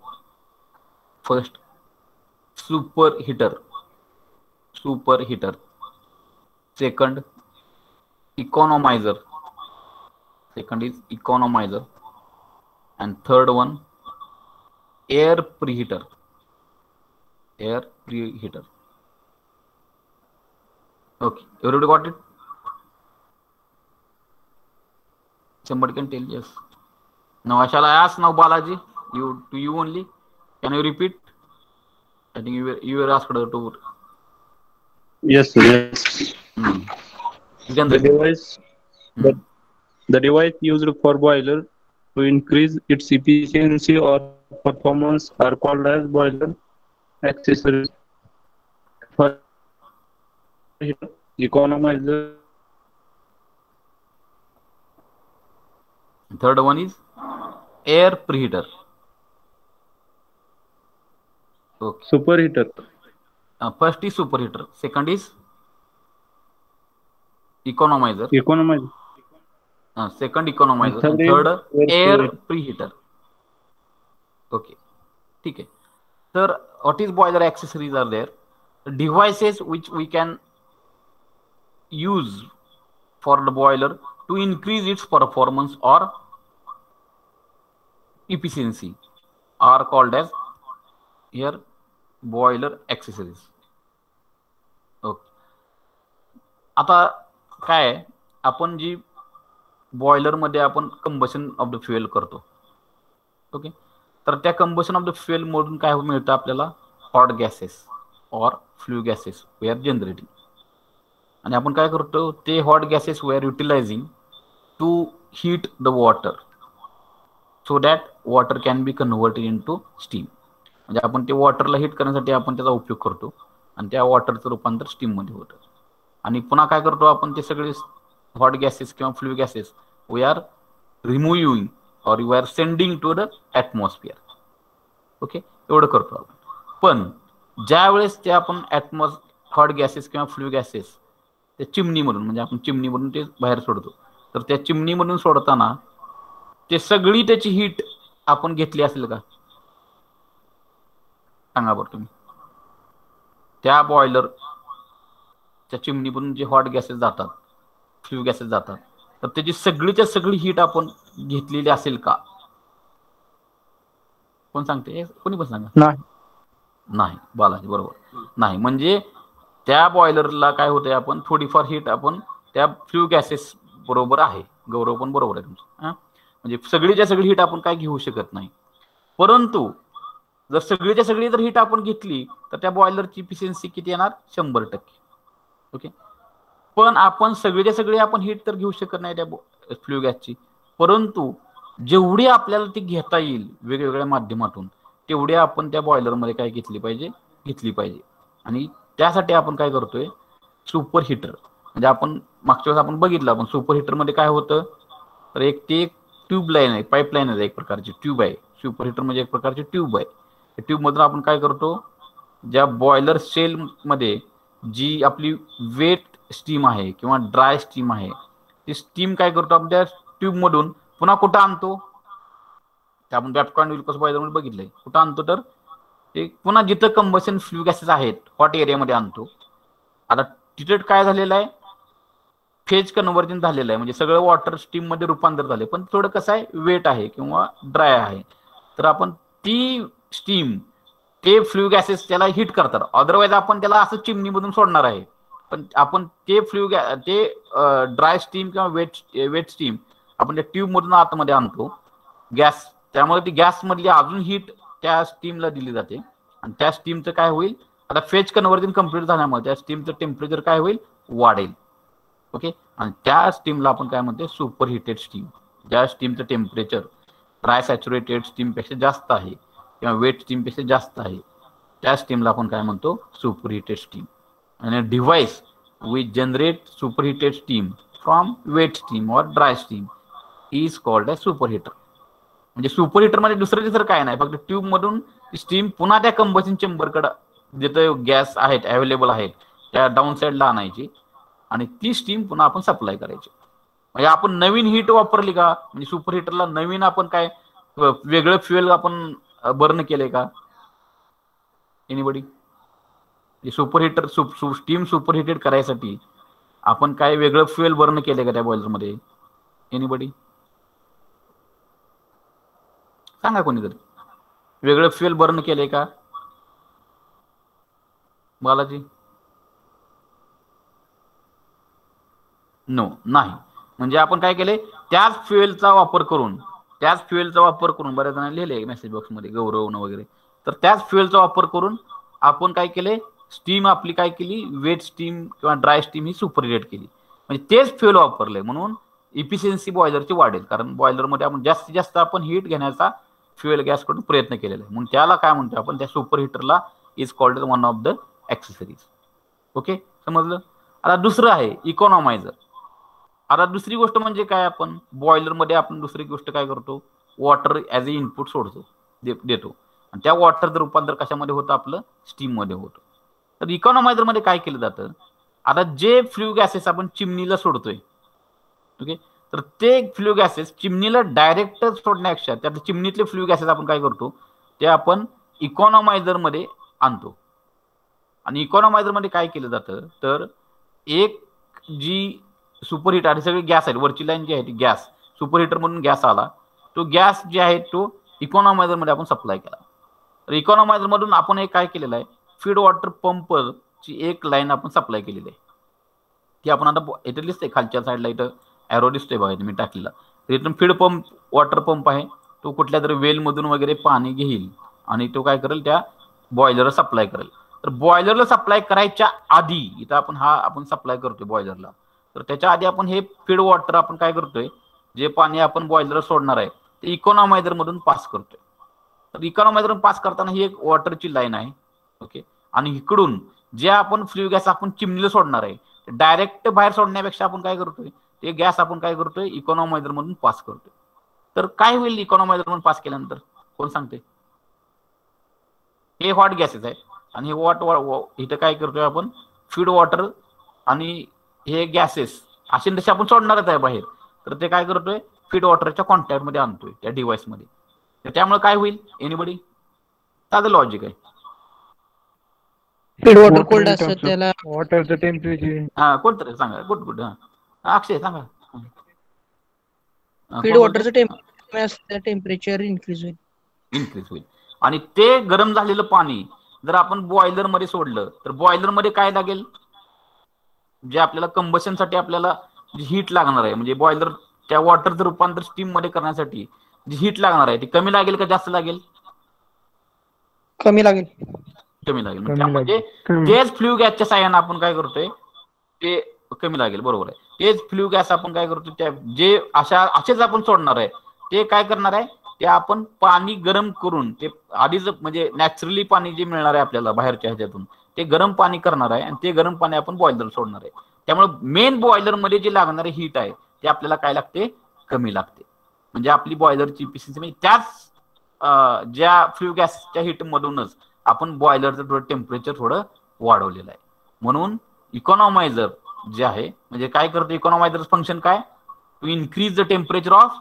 Speaker 1: first, superheater. Superheater. Second, economizer. Second is economizer. And third one, air preheater. Air preheater. Okay, everybody got it? Somebody can tell yes. Now shall I ask now, Balaji? To you only. Can you repeat? I think you were asked to.
Speaker 6: Yes, sir. Yes.
Speaker 1: You can
Speaker 6: The
Speaker 1: repeat.
Speaker 6: device, the device used for boiler to increase its efficiency or performance are called as boiler accessories. For economizer.
Speaker 1: Third one is air preheater. Okay.
Speaker 6: Superheater.
Speaker 1: First is superheater. Second is economizer.
Speaker 6: Economizer.
Speaker 1: Second economizer. And third air preheater. Okay. ठीक है. Sir, what is boiler accessories are there? Devices which we can use for the boiler to increase its performance or efficiency are called as here boiler accessories. Okay. आता काय आपण जी boiler मध्ये आपण combustion of the fuel करतो. Okay. तर त्या combustion of the fuel मधून काय मिळतं आपल्याला? हॉट गॅसेस और flue gases we are generating. आणि आपण काय करतो? ते hot gases we are utilising to heat the water so that water can be converted in to steam. म्हणजे आपण ते वॉटरला हीट करण्यासाठी आपण त्याचा उपयोग करतो आणि त्या वॉटरचं रूपांतर स्टीम मध्ये होतं. आणि पुन्हा काय करतो आपण? ते सगळे हॉट गॅसेस किंवा flue gases we are removing or you are sending to the atmosphere. Okay, एवढं करतो आपण. पण ज्या वेळेस ते आपण हॉट गॅसेस किंवा फ्लू गॅसेस त्या चिमणीमधून म्हणजे आपण चिमणीमधून ते बाहेर सोडतो, तर त्या चिमणीमधून सोडताना ते सगळी त्याची हीट आपण घेतली असेल का? सांगा बरं तुम्ही. त्या बॉयलरच्या चिमणीमधून जे हॉट गॅसेस जातात, फ्लू गॅसेस जातात, तर त्याची सगळीच्या सगळी हीट आपण घेतलेली असेल का? कोण सांगते? कोणी पण सांगा. नाही. बालाजी बरोबर नाही. म्हणजे त्या बॉयलरला काय होतंय, आपण थोडीफार हीट आपण त्या फ्लू गॅसेस बरोबर आहे. गौरव पण बरोबर आहे तुमचं. म्हणजे सगळीच्या सगळी हीट आपण काय घेऊ शकत नाही. परंतु जर सगळीच्या सगळी जर हीट आपण घेतली तर त्या बॉयलरची इफिशियन्सी किती येणार? 100%. ओके. पण आपण सगळीच्या सगळी आपण हीट तर घेऊ शकत नाही त्या फ्लू गॅसची. परंतु जेवढी आपल्याला ती घेता येईल वेगवेगळ्या माध्यमातून तेवढी आपण त्या बॉयलरमध्ये काय घेतली पाहिजे. आणि त्यासाठी आपण काय करतोय? Super heater. म्हणजे आपण मागच्या वेळेस आपण बघितलं आपण सुपर हिटर मध्ये काय होतं, तर एक ट्यूब लाईन आहे, पाईपलाईन आहे, एक प्रकारची ट्यूब आहे. सुपर हिटर म्हणजे एक प्रकारची ट्यूब आहे. त्या ट्यूब मधून आपण काय करतो, ज्या बॉयलर सेल मध्ये जी आपली वेट स्टीम आहे किंवा ड्राय स्टीम आहे, ती स्टीम काय करतो आपण त्या ट्यूब मधून पुन्हा कुठं आणतो, ते आपण वॅपकॉन विल्कोस बॉयलर मध्ये बघितलंय. कुठं आणतो, तर ते पुन्हा जिथं कंबशन फ्ल्यू गॅसेस आहेत हॉट एरियामध्ये आणतो. आता तिथे काय झालेलं आहे, फेज कन्व्हर्जन झालेलं आहे, म्हणजे सगळं वॉटर स्टीम मध्ये रूपांतर झाले, पण थोडं कसं आहे वेट आहे किंवा ड्राय आहे. तर आपण ती स्टीम ते फ्ल्यू गॅसेस त्याला हिट करतात. अदरवाईज आपण त्याला असं चिमणीमधून सोडणार आहे, पण आपण ते ते ड्राय स्टीम किंवा वेट स्टीम आपण त्या ट्यूब मधून आतमध्ये आणतो गॅस. त्यामुळे ती गॅस मधली अजून हीट त्या स्टीमला दिली जाते आणि त्या स्टीमचं काय होईल, आता फेज कन्व्हर्जन कंप्लीट झाल्यामुळे त्या स्टीमचं टेम्परेचर काय होईल, वाढेल. ओके, आणि त्या स्टीमला आपण काय म्हणतो, सुपर हिटेड स्टीम. ज्या स्टीमचं टेम्परेचर ड्राय सॅच्युरेटेड स्टीम पेक्षा जास्त आहे किंवा वेट स्टीम पेक्षा जास्त आहे, त्या स्टीमला आपण काय म्हणतो, सुपर हिटेड स्टीम. आणि device which generate super heated steam from wet steam or dry steam is called as super heater. म्हणजे सुपर हिटर मध्ये दुसरं काय नाही, फक्त ट्यूब मधून स्टीम पुन्हा त्या कंबशन चेंबरकडे जिथं गॅस आहेत अवेलेबल आहेत त्या डाऊन साईडला आणायची आणि ती स्टीम पुन्हा आपण सप्लाय करायची. म्हणजे आपण नवीन हीट वापरली का, म्हणजे सुपर हिटरला नवीन आपण काय वेगळं फ्युएल आपण बर्न केले का, anybody? Super heater steam super heated करायसाठी आपण काय वेगळं फ्युएल बर्न केले का त्या बॉयलर मध्ये, एनीबडी? सांगा कोणीतरी, वेगळं फ्युएल बर्न केले का बालाजी? नो, नाही. म्हणजे आपण काय केले, त्याच फ्युएलचा वापर करून बऱ्याच जणांनी लिहिले मेसेज बॉक्स मध्ये गौरव वगैरे, तर त्याच फ्युएलचा वापर करून आपण काय केले, स्टीम आपली काय केली, वेट स्टीम किंवा ड्राय स्टीम ही सुपर हिटेड केली. म्हणजे तेच फ्युएल वापरले म्हणून इफिशियन्सी बॉयलरची वाढेल, कारण बॉयलरमध्ये आपण जास्तीत जास्त आपण हीट घेण्याचा फ्युएल गॅस कडून प्रयत्न केलेला आहे. म्हणून त्याला काय म्हणतो आपण, त्या सुपर हिटरला is called one of the accessories. Okay, समजलं? आता दुसरं आहे इकॉनॉमायझर. आता दुसरी गोष्ट म्हणजे काय, आपण बॉयलर मध्ये आपण दुसरी गोष्ट काय करतो, वॉटर ॲज अ इनपुट सोडतो, देतो, आणि त्या वॉटरचं रूपांतर कशामध्ये होतं, आपलं स्टीम मध्ये होतं. तर इकॉनॉमायझर मध्ये काय केलं जातं, आता जे फ्ल्यू गॅसेस आपण चिमणीला सोडतोय, ओके, तर ते फ्ल्यू गॅसेस चिमणीला डायरेक्ट सोडण्यापेक्षा त्या चिमणीतले फ्ल्यू गॅसेस आपण काय करतो, ते आपण इकॉनॉमायझर मध्ये आणतो. आणि इकॉनॉमायझर मध्ये काय केलं जातं, तर एक जी सुपर हिटर आणि सगळे गॅस आहेत, वरची लाईन जी आहे ती गॅस, सुपर हिटर म्हणून गॅस आला, तो गॅस जे आहे तो इकॉनॉमायझर मध्ये आपण सप्लाय केला. तर इकॉनॉमायझर मधून आपण एक काय केलेलं आहे, फीड वॉटर पंपची एक लाईन आपण सप्लाय केलेली आहे. ती आपण आता इथे दिसते खालच्या साईडला, इथं एरो दिसतोय बघा, मी टाकलेला. तर इथून फीड पंप वॉटर पंप आहे, तो कुठल्या तरी वेल मधून वगैरे पाणी घेईल आणि तो काय करेल, त्या बॉयलरला सप्लाय करेल. तर बॉयलरला सप्लाय करायच्या आधी इथं आपण सप्लाय करतोय बॉयलरला, तर त्याच्या आधी आपण हे फीड वॉटर आपण काय करतोय, जे पाणी आपण बॉयलरला सोडणार आहे ते इकॉनॉमायझर मधून पास करतोय. तर इकॉनॉमायझर मधून पास करताना ही एक वॉटरची लाईन आहे, ओके, आणि इकडून जे आपण फ्ल्यू गॅस आपण चिमणीला सोडणार आहे डायरेक्ट बाहेर सोडण्यापेक्षा आपण काय करतोय, ते गॅस आपण काय करतोय, इकॉनॉमायझर मधून पास करतोय. तर काय होईल इकॉनॉमायझर मधून पास केल्यानंतर, कोण सांगते? हे हॉट गॅसेस आहे आणि हे इथं काय करतोय आपण, फीड वॉटर आणि हे गॅसेस असे जसे आपण सोडणारच आहे बाहेर, तर ते काय करतोय, फीड वॉटरच्या कॉन्टॅक्ट मध्ये आणतोय त्या डिव्हाइस मध्ये. तर त्यामुळे काय होईल, एनीबडी? साधं लॉजिक आहे.
Speaker 3: फीड वॉटर कोल्ड असतं त्याला,
Speaker 2: वॉटरचं टेम्परेचर.
Speaker 1: हा, कोणतरी सांगा, गुड. हा, अक्षय सांगा.
Speaker 3: फीड वॉटरचं टेम्परेचर इन्क्रीज
Speaker 1: होईल आणि ते गरम झालेलं पाणी जर आपण बॉयलर मध्ये सोडलं तर बॉयलर मध्ये काय लागेल, जे आपल्याला कंबशन साठी आपल्याला जी हीट लागणार आहे, म्हणजे बॉयलर त्या वॉटरचं रूपांतर स्टीम मध्ये करण्यासाठी जी हीट लागणार आहे ती कमी लागेल का जास्त लागेल?
Speaker 3: कमी लागेल.
Speaker 1: म्हणजे तेच फ्ल्यू गॅसच्या साह्याने आपण काय करतोय, ते कमी लागेल, बरोबर आहे. तेच फ्ल्यू गॅस आपण काय करतो, त्या जे असेच आपण सोडणार आहे ते काय करणार आहे, ते आपण पाणी गरम करून ते आधीच म्हणजे नॅचरली पाणी जे मिळणार आहे आपल्याला बाहेरच्या ह्याच्यातून, ते गरम पाणी करणार आहे आणि ते गरम पाणी आपण बॉयलर सोडणार आहे. त्यामुळे मेन बॉयलर मध्ये जे लागणारे हीट आहे ते आपल्याला काय लागते, कमी लागते. म्हणजे आपली बॉयलरची इफिशियन्सी म्हणजे त्याच ज्या फ्ल्यू गॅसच्या हीट मधूनच आपण बॉयलरचं थोडं टेम्परेचर थोडं वाढवलेलं आहे. म्हणून इकॉनॉमायझर जे आहे म्हणजे काय करतो, इकॉनॉमायझर फंक्शन काय, to increase the temperature of,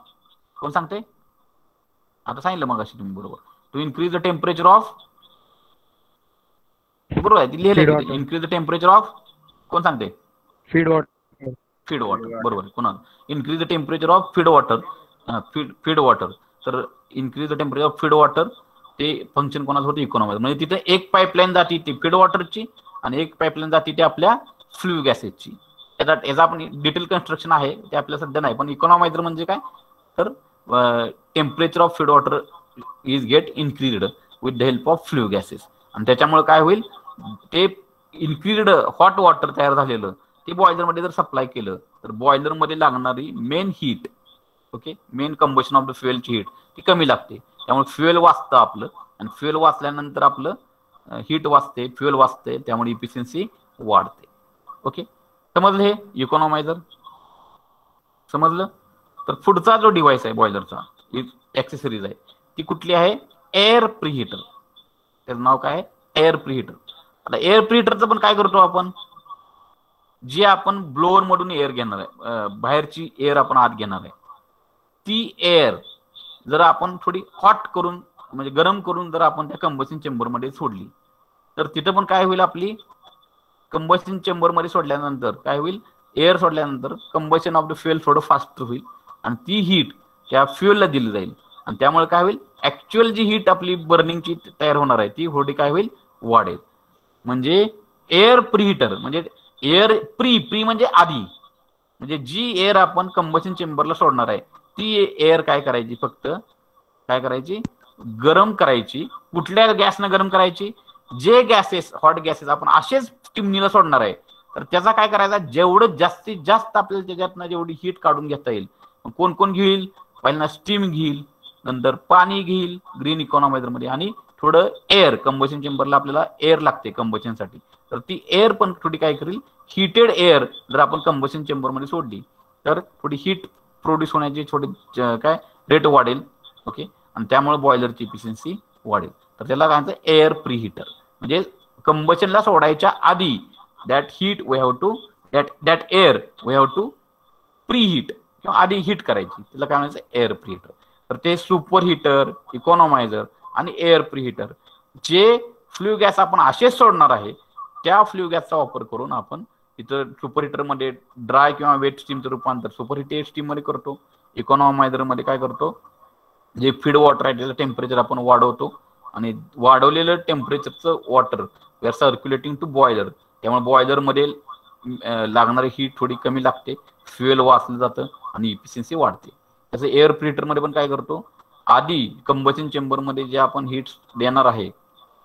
Speaker 1: कोण सांगते, आता सांगितलं मग अशी तुम्ही बरोबर, to increase the temperature of, बरोबर आहे, लिहिलं इन्क्रीज द टेम्परेचर ऑफ, कोण सांगते,
Speaker 2: फीड वॉटर,
Speaker 1: फीड वॉटर, बरोबर आहे, कोणा increase the temperature of feed water, feed water, तर increase the temperature of feed water ते फंक्शन कोणाचं होतं, इकॉनॉमायझर. म्हणजे तिथे एक पाईपलाईन जाती ती फीड वॉटरची आणि एक पाईपलाईन जाती ती आपल्या फ्ल्यू गॅसेसची. याचा आपण डिटेल कन्स्ट्रक्शन आहे ते आपल्या सध्या नाही, पण इकॉनॉमायझर म्हणजे काय, तर temperature of feed water is get increased with the help of flue gases. आणि त्याच्यामुळे काय होईल, ते इन्क्रीज्ड हॉट वॉटर तयार झालेलं ते बॉयलरमध्ये जर सप्लाय केलं तर बॉयलरमध्ये लागणारी main heat, okay, main combustion of the फ्युएलची हीट ती कमी लागते. त्यामुळे फ्युएल वाचतं आपलं, आणि फ्युएल वाचल्यानंतर आपलं हीट वाचते, फ्युएल वाचते, त्यामुळे इफिशियन्सी वाढते. ओके, समजलं हे इकॉनॉमायझर, समजलं. तर पुढचा जो डिव्हाइस आहे बॉयलरचा ऍक्सेसरीज आहे ती कुठली आहे, एअर प्रीहीटर. त्याचं नाव काय आहे, एअर प्रीहीटर. आता एअर प्रीहीटरचं पण काय करतो आपण, जी आपण ब्लोअर मधून एअर घेणार आहे, बाहेरची एअर आपण आत घेणार आहे, ती एअर जर आपण थोडी हॉट करून म्हणजे गरम करून जर आपण त्या कंबशन चेंबर मध्ये सोडली तर तिथं पण काय होईल, आपली कंबशन चेंबर मध्ये सोडल्यानंतर काय होईल, एअर सोडल्यानंतर कंबशन ऑफ द फ्युएल थोडं फास्ट होईल आणि ती हीट त्या फ्युएलला दिली जाईल. आणि त्यामुळे काय होईल, ऍक्च्युअल जी हीट आपली बर्निंगची तयार होणार आहे ती थोडी काय होईल, वाढेल. म्हणजे एअर प्रीहीटर म्हणजे एअर प्री म्हणजे आधी, म्हणजे जी एअर आपण कंबशन चेंबरला सोडणार आहे ती एअर काय करायची, फक्त काय करायची, गरम करायची. कुठल्या गॅसनं गरम करायची, जे गॅसेस हॉट गॅसेस आपण असेच चिमणीला सोडणार आहे तर त्याचा काय करायचा, जेवढं जास्तीत जास्त आपल्याला त्याच्यातनं जेवढी हीट काढून घेता येईल. कोण कोण घेईल, पहिल्यांदा स्टीम घेईल, नंतर पाणी घेईल ग्रीन इकॉनॉमायझर मध्ये, आणि थोडं एअर, कंबशन चेंबरला आपल्याला एअर लागते कंबशनसाठी, तर ती एअर पण थोडी काय करेल, हिटेड एअर जर आपण कंबशन चेंबर मध्ये सोडली तर थोडी हीट प्रोड्यूस होण्याची थोडी काय रेट वाढेल. ओके, आणि त्यामुळे बॉयलरची इफिशियन्सी वाढेल. तर त्याला काय म्हणतात, एअर प्रीहीटर. म्हणजे कंबशनला सोडायच्या आधी that heat we have to that air we have to preheat, किंवा आधी हीट करायची, त्याला काय म्हणायचं, एअर प्रीहीटर. तर ते सुपर हीटर, इकॉनॉमायझर आणि एअर प्रीहीटर, जे फ्ल्यू गॅस आपण असेच सोडणार आहे त्या फ्ल्यू गॅसचा वापर करून आपण इथं सुपर हीटर मध्ये ड्राय किंवा वेट स्टीमचं रूपांतर सुपर हीटेड स्टीम मध्ये करतो. इकॉनॉमायझर मध्ये काय करतो, जे फीड वॉटर आहे त्याचं टेम्परेचर आपण वाढवतो आणि वाढवलेलं टेम्परेचरचं water we are circulating to boiler, त्यामुळे बॉयलर मध्ये लागणारी हीट थोडी कमी लागते, फ्युएल वाचलं जातं आणि इफिशियन्सी वाढते. तसं एअर प्रीहीटर मध्ये पण काय करतो, आधी कंबशन चेंबर मध्ये जे आपण हीट देणार आहे,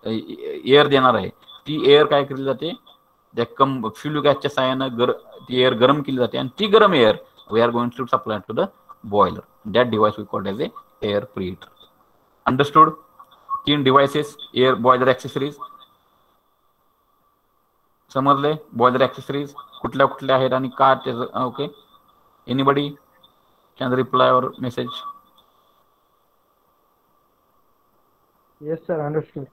Speaker 1: एअर देणार आहे, ती एअर काय केली जाते, त्या फ्ल्यू गॅसच्या साहाय्यानं ती एअर गरम केली जाते, आणि ती गरम air we are going to supply to the boiler. That device we called as a air preheater. Understood. 3 devices air boiler accessories समजले. बॉयलर ऍक्सेसरीज कुठल्या कुठल्या आहेत आणि का त्याचं. Okay, anybody can reply our message.
Speaker 2: Yes sir, understood.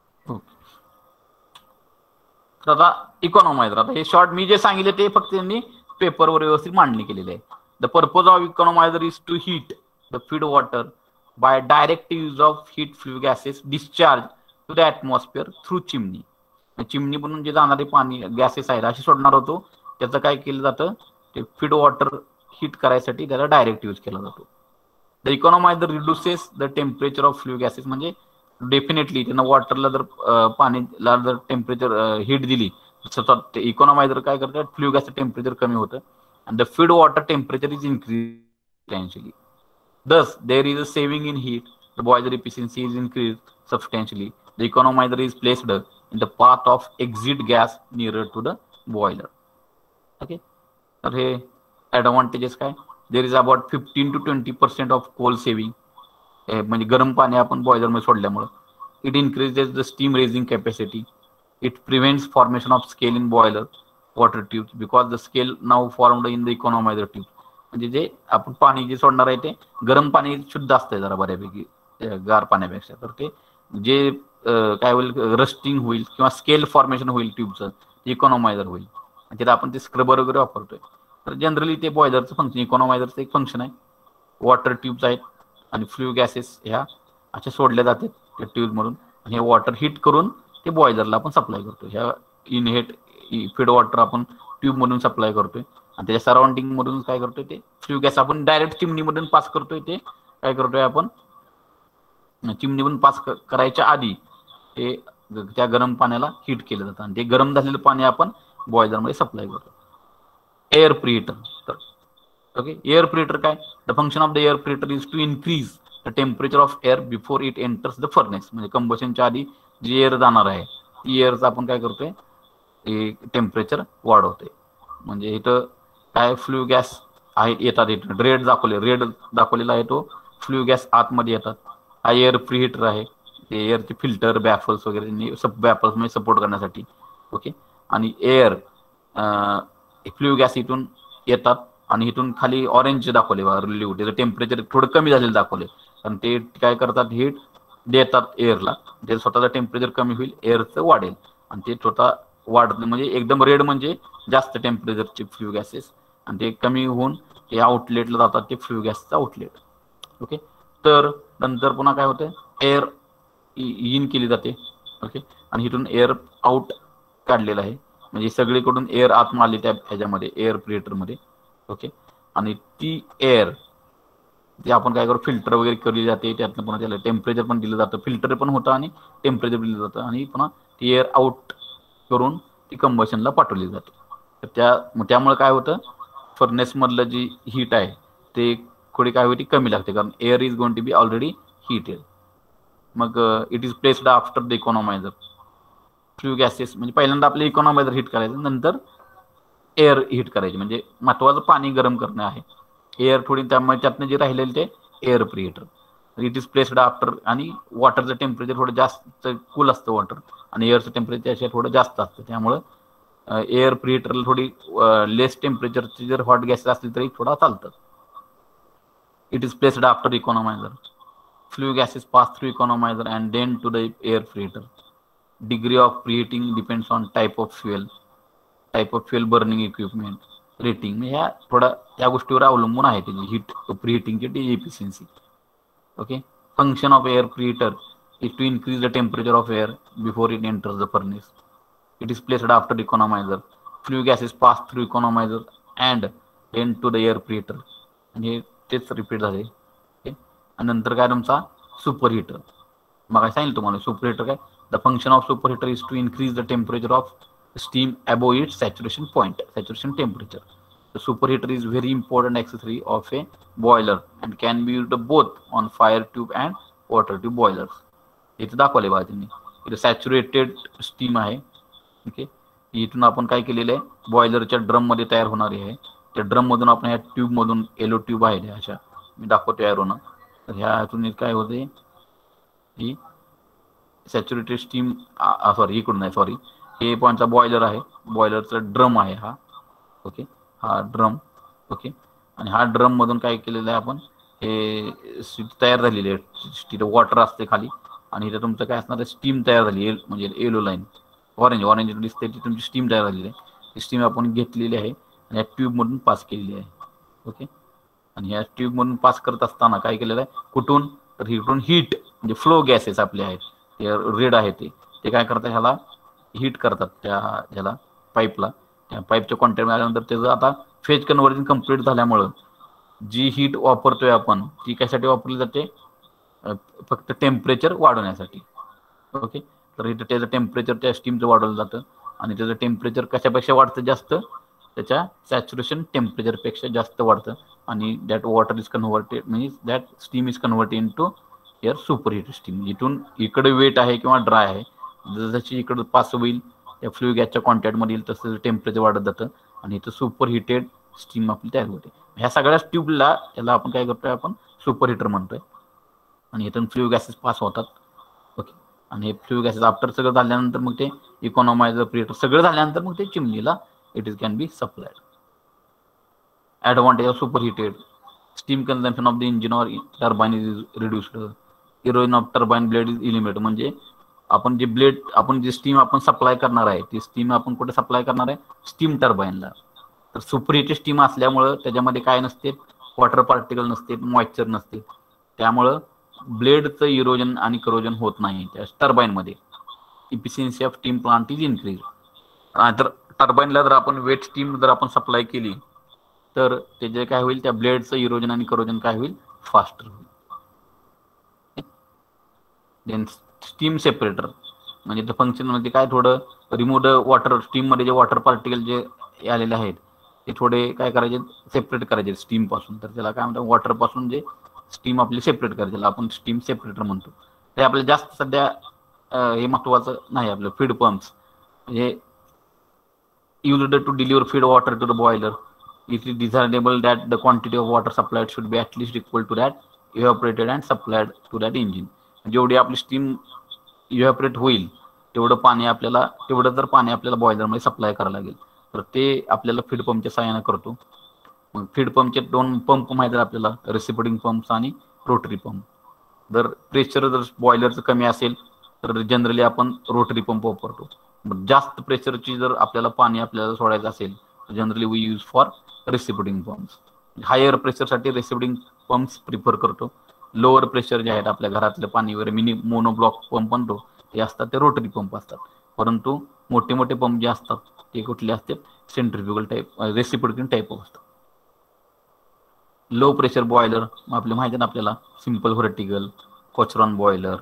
Speaker 1: तर आता इकॉनॉमायझर, आता हे शॉर्ट मी जे सांगितले ते फक्त त्यांनी पेपरवर व्यवस्थित मांडणी केलेली आहे. The purpose of economiser is to heat the feed water by direct use of heat flue gases discharge to the atmosphere through chimney. Chimney बनून जे जाणारे पाणी गॅसेस आहेत असे सोडणार होतो, त्याचं काय केलं जातं, ते फीड वॉटर हीट करायसाठी त्याला डायरेक्ट यूज केला जातो. The economiser reduces the temperature of flue gases. म्हणजे डेफिनेटली त्यांना वॉटरला जर पाणीला जर टेम्परेचर हीट दिली तर इकॉनॉमायझर काय करतात, फ्ल्यू गॅसचं टेम्परेचर कमी होतं आणि the feed water temperature is increase substantially. Thus, there is a saving in heat. The boiler efficiency is increased substantially. The economizer is placed in the path of exit gas nearer to the boiler. Okay. तर हे advantages काय? There is about 15 to 20% of coal saving. म्हणजे गरम पाणी आपण boiler मध्ये सोडल्यामुळे. It increases the steam raising capacity. It prevents formation of scale in boiler. water tubes because the scale now formed in the economizer tube. म्हणजे जे आपण पाणी जे सोडणार आहे ते गरम पाणी शुद्ध असतंय जरा बऱ्यापैकी गार पाण्यापेक्षा, तर ते जे काय होईल रस्टिंग होईल किंवा स्केल फॉर्मेशन होईल ट्यूबचं, इकॉनॉमायझर होईल. तिथे आपण ते स्क्रबर वगैरे वापरतोय. तर जनरली ते बॉयलरचं फंक्शन, इकॉनॉमायझरचं एक फंक्शन आहे. वॉटर ट्यूब्स आहेत आणि फ्ल्यू गॅसेस ह्या अशा सोडल्या जातात त्या ट्यूबमधून, आणि हे वॉटर हीट करून ते बॉयलरला आपण सप्लाय करतो. ह्या इनहेट फीड वॉटर आपण ट्यूबमधून सप्लाय करतोय, आणि त्याच्या सराउंडिंग मधून काय करतोय ते फ्ल्यू गॅस आपण डायरेक्ट चिमणीमधून पास करतोय. ते काय करतोय आपण चिमणीमधून पास करायच्या आधी ते त्या गरम पाण्याला हीट केलं जातं, आणि ते गरम झालेलं पाणी आपण बॉयलरमध्ये सप्लाय करतो. Air preheater. तर ओके, एअर प्रीहीटर काय, the function of the air preheater is to increase the temperature of air before it enters the furnace. म्हणजे कंबशनच्या आधी जी एअर जाणार आहे ती एअरचं आपण काय करतोय, टेम्परेचर वाढवतोय. म्हणजे इथं काय फ्ल्यू गॅस आहे येतात, इथं रेड दाखवलेला आहे तो फ्ल्यू गॅस आतमध्ये येतात. हा एअर प्रीहीटर आहे, ते एअरचे फिल्टर बॅफल्स वगैरे बॅफल्स मध्ये सपोर्ट करण्यासाठी. ओके, आणि एअर फ्ल्यू गॅस इथून येतात, आणि इथून खाली ऑरेंज दाखवले रिलीव्ह, त्याचं टेम्परेचर थोडं कमी झालेलं दाखवले, कारण ते काय करतात हीट देतात एअरला, ते स्वतःचं टेम्परेचर कमी होईल, एअरचं वाढेल, आणि ते स्वतः वाढत म्हणजे एकदम रेड म्हणजे जास्त टेम्परेचरचे फ्ल्यू गॅसेस, आणि ते कमी होऊन ते आउटलेटला जातात, ते फ्ल्यू गॅसचं आउटलेट. ओके, तर नंतर पुन्हा काय होतं, एअर इन केली जाते. ओके, आणि इथून एअर आउट काढलेलं आहे, म्हणजे सगळीकडून एअर आत आली त्या ह्याच्यामध्ये एअर प्रीहीटरमध्ये. ओके, आणि ती एअर ते आपण काय करू फिल्टर वगैरे केली जाते, त्यातनं पुन्हा त्याला टेम्परेचर पण दिलं जातं, फिल्टर पण होतं आणि टेम्परेचर दिलं जातं, आणि पुन्हा ती एअर आउट करून ती कंबशनला पाठवली जाते. तर त्यामुळे काय होतं, फर्नेसमधलं जी हीट आहे ते थोडी काय होती कमी लागते, कारण air is going to be already heated. मग it is placed after the economiser. Flue gases म्हणजे पहिल्यांदा आपले इकॉनॉमायझर हीट करायचं, नंतर एअर हीट करायची. म्हणजे महत्वाचं पाणी गरम करणं आहे, एअर थोडी, त्यामुळे त्यातनं जे राहिलेलं ते air preheater. It is placed after, आणि वॉटरचं टेम्परेचर थोडं जास्त कूल असतं वॉटर, आणि एअरचं टेम्परेचर अशा थोडं जास्त असतं, त्यामुळं एअर प्रीहीटरला थोडी लेस टेम्परेचरची जर हॉट गॅसेस असली तरी थोडा चालतं. It is placed after economiser. Flue gases pass through economizer and then to the air preheater. Degree of preheating depends on type of fuel burning equipment, rating. ह्या थोडा त्या गोष्टीवर अवलंबून आहे त्याची हीट प्रीहीटिंगची efficiency. Okay, function of air preheater is to increase the temperature of air before it enters the furnace. It is placed after economizer. Flue gases pass through economizer and then to the air preheater. आणि तेच repeat झाले. आणि नंतर काय तुमचा superheater. मग काय सांगितलं तुम्हाला सुपरहीटर काय, the function of superheater is to increase the temperature of steam above its saturation point, saturation temperature. The superheater is very important accessory of a boiler and can be used both on fire tube and water tube boilers. इथे दाखवले बघा त्यांनी, इथे saturated steam आहे. Okay, इथून आपण काय केलेलं आहे, बॉयलरच्या ड्रममध्ये तयार होणारी आहे, त्या ड्रममधून आपण ह्या ट्यूबमधून येलो ट्यूब आहे अशा मी दाखवतो एरोनं, तर ह्यातून काय होते, ही सॅच्युरेटेड स्टीम सॉरी इकडून नाही, सॉरी हे पॉईंटचा बॉयलर आहे, बॉयलरचा ड्रम आहे हा. ओके, हा ड्रम. ओके, आणि हा ड्रम मधून काय केलेलं आहे आपण, हे तयार झालेली आहे, तिथे वॉटर असते खाली, आणि इथे तुमचं काय असणार आहे, स्टीम तयार झाली, म्हणजे येलो लाईन ऑरेंज दिसते, ती तुमची स्टीम तयार झालेली आहे. ती स्टीम आपण घेतलेली आहे आणि या ट्यूबमधून पास केलेली आहे. ओके, आणि ह्या ट्यूबमधून पास करत असताना काय केलेलं आहे, कुठून, तर इकडून हीट म्हणजे फ्लो गॅसेस आपले आहेत, ते रेड आहे, ते काय करतात, ह्याला हीट करतात, त्या ह्याला पाईपला, त्या पाईपच्या कॉन्टॅक्ट आल्यानंतर त्याचं आता फेज कन्व्हर्जन कंप्लीट झाल्यामुळं जी हीट वापरतोय आपण ती कशासाठी वापरली जाते, फक्त टेम्परेचर वाढवण्यासाठी. ओके, तर इथं त्याचं टेम्परेचर त्या स्टीमचं वाढवलं जातं, आणि त्याचं टेम्परेचर कशापेक्षा वाढतं, जास्त त्याच्या सॅच्युरेशन टेम्परेचरपेक्षा जास्त वाढतं, आणि दॅट वॉटर इज कन्व्हर्टेड, म्हणजे that steam is converted in to air superheated steam. इथून इकडे वेट आहे किंवा ड्राय आहे, जशी इकडं पास होईल त्या फ्ल्यू गॅसच्या कॉन्टॅक्टमध्ये येईल तसं टेम्परेचर वाढत जातं, आणि इथं सुपरहीटेड स्टीम आपली तयार होते. ह्या सगळ्या ट्यूबला याला आपण काय करतोय, आपण सुपरहीटर म्हणतोय, आणि इथून फ्ल्यू गॅसेस पास होतात. ओके, आणि हे फ्ल्यू गॅसेस आफ्टर सगळं झाल्यानंतर मग ते इकॉनॉमायझर प्रीहीटर सगळं झाल्यानंतर मग ते चिमणीला it is can be supplied. Advantage of superheated: steam consumption of the engine or turbine is reduced. Erosion of turbine blade is eliminated. म्हणजे आपण जे ब्लेड, आपण जे स्टीम आपण सप्लाय करणार आहे, ती स्टीम आपण कुठे सप्लाय करणार आहे? स्टीम टर्बाईनला. तर सुपरहिटेड स्टीम असल्यामुळं त्याच्यामध्ये काय नसते, वॉटर पार्टिकल नसते, मॉइश्चर नसते, त्यामुळं ब्लेडचं इरोजन आणि करोजन होत नाही त्या टर्बाईनमध्ये. Efficiency of steam plant is increase. तर टर्बाईनला जर आपण वेट स्टीम जर आपण सप्लाय केली तर त्याचे काय होईल, त्या ब्लेडचं इरोजन आणि करोजन काय होईल, फास्टर होईल. देन स्टीम सेपरेटर म्हणजे ते फंक्शन मध्ये काय, थोडं रिमूव्ह द वॉटर, स्टीम मध्ये जे वॉटर पार्टिकल जे आलेले आहेत ते थोडे काय करायचे, सेपरेट करायचे स्टीम पासून. तर त्याला काय म्हणतात, वॉटर पासून जे स्टीम आपली सेपरेट करायची, त्याला आपण स्टीम सेपरेटर म्हणतो. ते आपल्याला जास्त सध्या हे महत्वाचं नाही. आपलं फीड पंप्स म्हणजे used to deliver feed water to the boiler. It is desirable that the quantity of water supplied should be at least equal to that evaporated and supplied to that engine. जेवढी आपली steam evaporate होईल तेवढं पाणी आपल्याला, तेवढं जर पाणी आपल्याला बॉयलरमध्ये सप्लाय करावं लागेल. तर ते आपल्याला फीड पंपच्या सहाय्याने करतो. मग फीड पंपचे दोन पंप माहिती आहेत आपल्याला, रेसिप्रोकेटिंग पंप्स आणि रोटरी पंप. जर प्रेशर जर बॉयलरचं कमी असेल तर जनरली आपण रोटरी पंप वापरतो. जास्त प्रेशरची जर आपल्याला पाणी आपल्याला सोडायचं असेल तर generally we use for reciprocating pumps. Higher प्रेशरसाठी रेसिप्रोकेटिंग पंप्स प्रिफर करतो. लोअर प्रेशर जे आहेत आपल्या घरातले पाणी वगैरे मिनी मोनोब्लॉक पंप म्हणतो ते असतात, ते रोटरी पंप असतात. परंतु मोठे मोठे पंप जे असतात ते कुठले असतात, सेंट्रिफ्युगल टाईप, रेसिप्रोकेटिंग टाईप असतात. लो प्रेशर बॉयलर आपले माहिती आहे आपल्याला, simple vertical, Cochran boiler,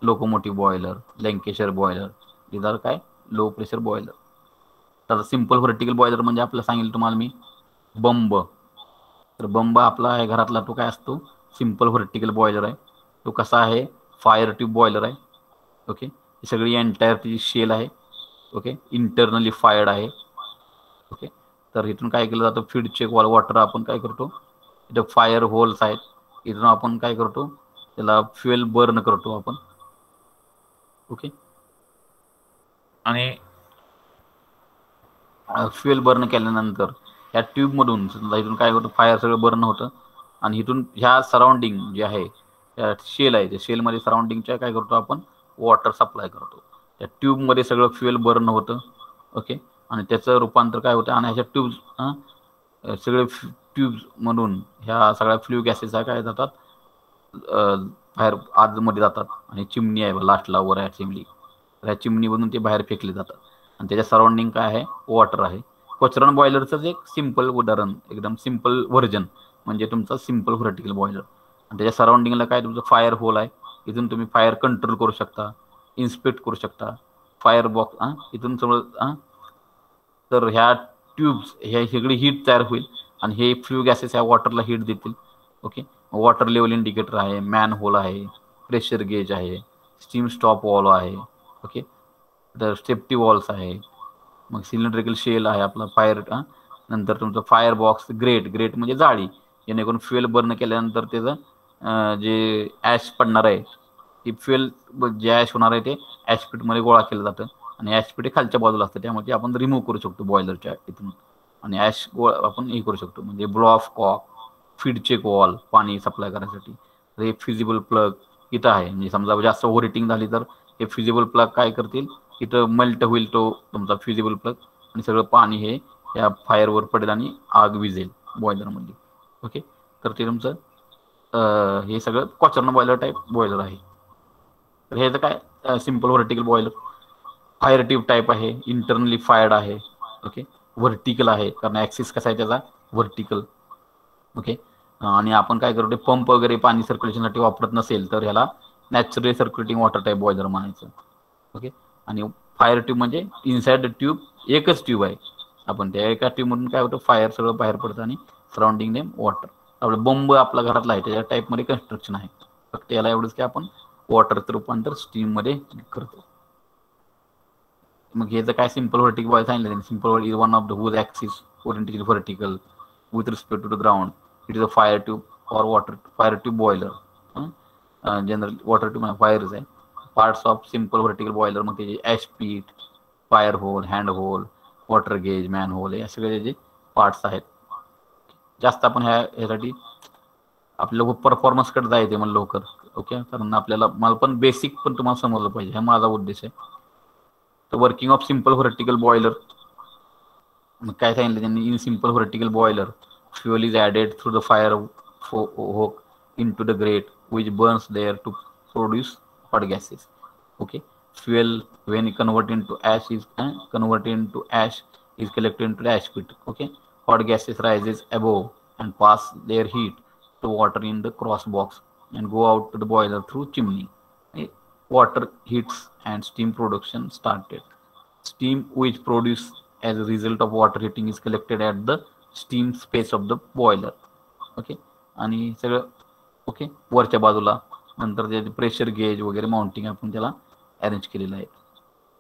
Speaker 1: locomotive boiler, Lancashire boiler, इधर काय लो प्रेशर बॉयलर. तर सिंपल व्हर्टिकल बॉयलर म्हणजे आपल्याला सांगितलं तुम्हाला मी, बंब. तर बंब आपला आहे घरातला, तो काय असतो, सिंपल व्हर्टिकल बॉयलर आहे. तो कसा आहे, फायर ट्यूब बॉयलर आहे. ओके, ही सगळी एंटायर तिची शेल आहे. ओके, इंटरनली फायर्ड आहे. ओके, तर इथून काय केलं जातं, फीड चेक वॉटर आपण काय करतो, इथं फायर होल्स आहेत, इथून आपण काय करतो, त्याला फ्युएल बर्न करतो आपण. ओके, आणि फ्युएल बर्न केल्यानंतर ह्या ट्यूबमधून इथून काय होतं, फायर सगळं बर्न होतं आणि इथून ह्या सराउंडिंग जे आहे, त्या शेल आहे, त्या शेलमध्ये सराउंडिंगच्या काय करतो आपण, वॉटर सप्लाय करतो. त्या ट्यूबमध्ये सगळं फ्युएल बर्न होतं. ओके, आणि त्याचं रूपांतर काय होतं, आणि ह्याच्या ट्यूब्स सगळे ट्यूब्स म्हणून ह्या सगळ्या फ्ल्यू गॅसेस काय जातात, बाहेर आतमध्ये जातात. आणि चिमणी आहे लास्टला वर आहे चिमणी, ह्या चिमणीमधून ते बाहेर फेकले जातात. आणि त्याच्या सराउंडिंग काय आहे, वॉटर आहे. कोचरॉन बॉयलरचं एक सिंपल उदाहरण, एकदम सिंपल व्हर्जन म्हणजे तुमचा सिंपल व्हर्टिकल बॉयलर. आणि त्याच्या सराउंडिंगला काय तुमचं फायर होल आहे, इथून तुम्ही फायर कंट्रोल करू शकता, इन्स्पेक्ट करू शकता, फायर बॉक्स इथून सगळं. तर ह्या ट्यूब्स ह्या सगळी हीट तयार होईल आणि हे फ्ल्यू गॅसेस ह्या वॉटरला हीट देतील. ओके, वॉटर लेवल इंडिकेटर आहे, मॅन होल आहे, प्रेशर गेज आहे, स्टीम स्टॉप वॉल आहे. ओके, तर सेफ्टी वॉल्स आहे, मग सिलेंड्रिकल शेल आहे आपला फायर. नंतर तुमचं फायर बॉक्स, ग्रेट, ग्रेट म्हणजे जाळी, जेणेकरून फ्युएल बर्न केल्यानंतर त्याचं जे ॲश पडणार आहे, ती फ्युएल जे ॲश होणार आहे ते ॲशपीटमध्ये गोळा केलं जातं. आणि ॲशपीट हे खालच्या बाजूला असतं, त्यामुळे ते आपण रिमूव्ह करू शकतो बॉयलरच्या इथून. आणि ॲश गोळा आपण हे करू शकतो, म्हणजे blow off cock, feed check valve पाणी सप्लाय करण्यासाठी. तर हे फिजिबल प्लग इथं आहे, म्हणजे समजा जास्त ओव्हर हिटिंग झाली तर हे फिजिबल प्लग काय करतील, इथं मेल्ट होईल तो तुमचा फिजिबल प्लग आणि सगळं पाणी हे या फायरवर पडेल आणि आग विझेल बॉयलरमध्ये. ओके, तर ते तुमचं हे सगळं कोचरॉन बॉयलर टाईप बॉयलर आहे. तर हे काय simple vertical boiler, fire tube type आहे, इंटरनली फायर्ड आहे. ओके, व्हर्टिकल आहे कारण ॲक्सिस कसा आहे त्याचा, व्हर्टिकल. ओके, आणि आपण काय करतो, पंप वगैरे पाणी सर्क्युलेशनसाठी वापरत नसेल तर ह्याला naturally circulating water type boiler म्हणायचं. ओके, आणि फायर ट्यूब म्हणजे इनसाइड द ट्यूब एकच ट्यूब आहे, आपण त्या एका ट्यूबमधून काय होतं, फायर सगळं बाहेर पडतं आणि सराउंडिंग नेम वॉटर. आपलं बंब आपला घरातला आहे त्याच्या टाईपमध्ये कन्स्ट्रक्शन आहे, फक्त याला एवढंच की आपण वॉटरचं रूपांतर स्टीममध्ये करतो. मग हे जर काय सिंपल व्हर्टिकल बॉय सांगितलं, simple is one of the whose axis oriented vertical with respect to the ground. It is a fire tube or water fire tube boiler. General water tube फायरच आहे. Parts of simple vertical boiler मग त्याचे ash pit, fire hole, hand hole, water gauge, manhole, हे सगळे जे parts आहेत. जास्त आपण ह्यासाठी आपल्याला परफॉर्मन्स कडे जायचे मला लवकर. ओके, कारण आपल्याला मला पण बेसिक पण तुम्हाला समजलं पाहिजे, हा माझा उद्देश आहे. तर working of simple vertical boiler, मग काय सांगितलं त्यांनी, in simple vertical boiler fuel is added through the fire hook into the grate which burns there to produce hot gases. Okay, fuel when converted into ash is collected into the ash pit. Okay, hot gases rises above and pass their heat to water in the cross box and go out to the boiler through chimney. Okay? Water heats and steam production started. Steam which produced as a result of water heating is collected at the steam space of the boiler. Okay, आणि सगळं okay वरच्या बाजूला नंतर जे pressure gauge वगैरे mounting आपण त्याला arrange केलेलं आहे.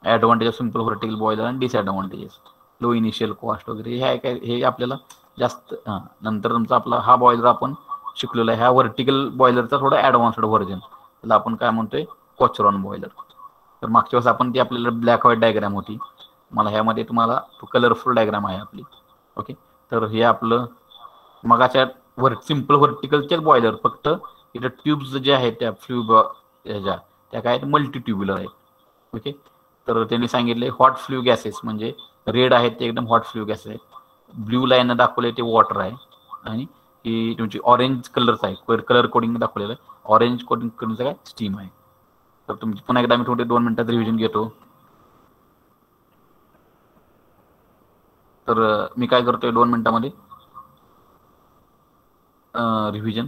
Speaker 1: Advantage of simple vertical boiler आणि डिसएडव्हान्टेजेस, लो इनिशियल कॉस्ट वगैरे हे काय, हे आपल्याला जास्त नंतर तुमचा आपला हा बॉयलर आपण शिकलेला आहे. ह्या व्हर्टिकल बॉयलरचा थोडा ॲडव्हान्स्ड व्हर्जन, त्याला आपण काय म्हणतोय कोचरॉन बॉयलर. तर मागच्या वेळेस आपण ती आपल्याला ब्लॅक व्हाईट डायग्राम होती, मला ह्यामध्ये तुम्हाला कलरफुल डायग्राम आहे आपली. ओके, तर हे आपलं मगाच्या सिंपल व्हर्टिकलचे बॉयलर, फक्त इथं ट्यूब्स जे आहेत त्या ह्याच्या त्या काय मल्टी ट्युब्युलर आहेत. ओके, तर त्यांनी सांगितले हॉट फ्ल्यू गॅसेस म्हणजे रेड आहेत ते एकदम हॉट फ्ल्यू गॅसेस आहेत, ब्ल्यू लाईन दाखवले ते वॉटर आहे, आणि ही तुमची ऑरेंज कलरचा आहे, कलर कोडिंग दाखवलेलं आहे, ऑरेंज कोडिंग कलरचं काय स्टीम आहे. तर तुमची पुन्हा एकदा मी थोडे 2 मिनिटात रिव्हिजन घेतो. तर मी काय करतोय 2 मिनिटामध्ये रिव्हिजन.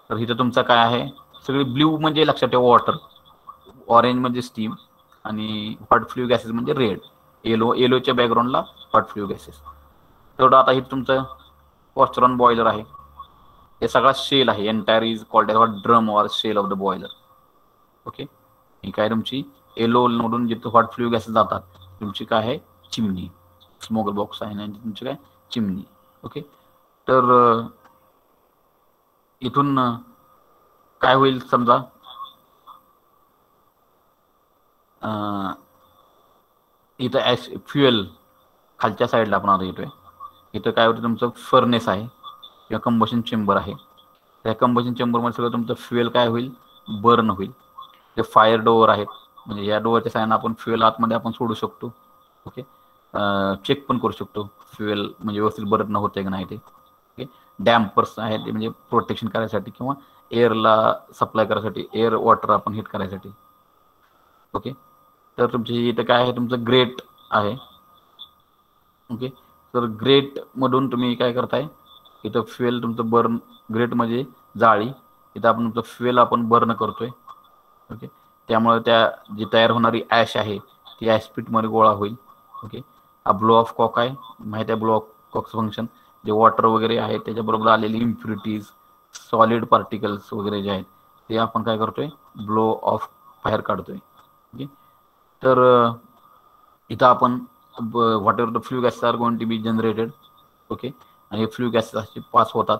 Speaker 1: तर इथं तुमचं काय आहे, सगळी ब्ल्यू म्हणजे लक्षात ठेवा वॉटर, ऑरेंज म्हणजे स्टीम, आणि हॉट फ्ल्यू गॅसेस म्हणजे रेड, येलोच्या बॅकग्राऊंडला हॉट फ्ल्यू गॅसेस. तेवढं आता हे तुमचं कोचरॉन बॉयलर आहे, हे सगळा शेल आहे, entire is called as drum or shell of the boiler. Okay, ही काय तुमची येलो मधून जिथं हॉट फ्ल्यू गॅसेस जातात तुमची काय आहे चिमनी, स्मोक बॉक्स आहे, आणि तुमची काय चिमनी. ओके, तर इथून काय होईल समजा, इथं ॲश फ्युएल खालच्या साईडला आपण आता येतोय, इथं काय होतं तुमचं फर्नेस आहे किंवा कंबशन चेंबर आहे. त्या कंबशन चेंबरमध्ये सगळं तुमचं फ्युएल काय होईल बर्न होईल. ते फायर डोअर आहेत, म्हणजे या डोअरच्या साईडनं आपण फ्युएल आतमध्ये आपण सोडू शकतो. ओके, चेक पण करू शकतो फ्युएल म्हणजे व्यवस्थित बर्न होते का नाही ते. ओके, डॅम्पर्स आहेत ते म्हणजे प्रोटेक्शन करायसाठी किंवा एअरला सप्लाय करायसाठी, एअर वॉटर आपण हीट करायसाठी. ओके, तर तुमची इथं काय आहे तुमचं ग्रेट आहे. ओके, तर ग्रेट मधून तुम्ही काय करताय, इथं फ्युएल तुमचं बर्न, ग्रेट म्हणजे जाळी, इथं आपण तुमचं फ्युएल आपण बर्न करतोय. ओके, त्यामुळे त्या जी तयार होणारी ॲश आहे ती ॲशपीटमध्ये गोळा होईल. ओके, हा ब्लो ऑफ कॉक आहे, माहिती आहे ब्लो ऑफ कॉकचं फंक्शन, जे वॉटर वगैरे आहे त्याच्याबरोबर आलेली इम्प्युरिटीज, सॉलिड पार्टिकल्स वगैरे जे आहेत ते आपण काय करतोय ब्लो ऑफ बाहेर काढतोय. ओके, तर इथं आपण whatever the flue gases are going to be generated. Okay, आणि हे फ्ल्यू गॅसेस असे पास होतात.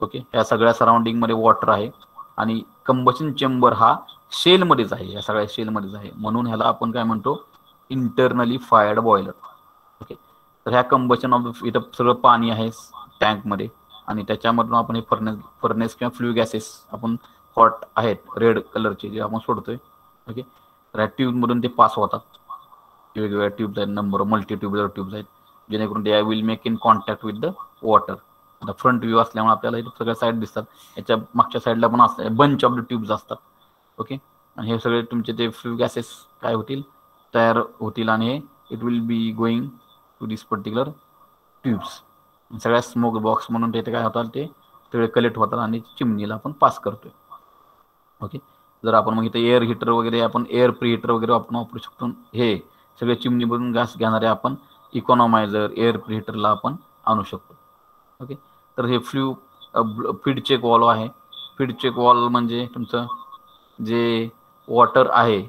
Speaker 1: ओके, ह्या सगळ्या सराउंडिंगमध्ये वॉटर आहे, आणि कंबशन चेंबर हा शेलमध्येच आहे, या सगळ्या शेलमध्येच आहे, म्हणून ह्याला आपण काय म्हणतो इंटरनली फायर्ड बॉयलर. ओके, तर ह्या कंबशन ऑफ, इथं सगळं पाणी आहे टँकमध्ये, आणि त्याच्यामधून आपण हे फर्नेस किंवा फ्ल्यू गॅसेस आपण हॉट आहेत रेड कलरचे जे आपण सोडतोय. ओके, तर ह्या ट्यूबमधून ते पास होतात, वेगवेगळ्या ट्यूब्स आहेत, नंबर मल्टी ट्युब्युलर ट्यूब्स आहेत, जेणेकरून ते will make in contact with the water. आता फ्रंट व्ह्यू असल्यामुळे आपल्याला इथे सगळ्या साईड दिसतात, याच्या मागच्या साईडला पण असतात बंच ऑफ द ट्यूब्स असतात. ओके, आणि हे सगळे तुमचे ते फ्ल्यू गॅसेस काय होतील तयार होतील, आणि हे it will be going to this particular tubes. सगळ्या स्मोक बॉक्स म्हणून ते काय होतात ते सगळे कलेक्ट होतात आणि चिमणीला आपण पास करतोय. ओके, जर आपण मग इथे एअर हीटर वगैरे, आपण एअर प्री हीटर वगैरे आपण वापरू शकतो. हे सगळे चिमणीमधून गॅस घेणारे आपण इकॉनॉमायझर, एअर प्री हीटरला आपण आणू शकतो. ओके, तर हे फीड चेक वॉल्व आहे. फीड चेक वॉल्व म्हणजे तुमचं जे वॉटर आहे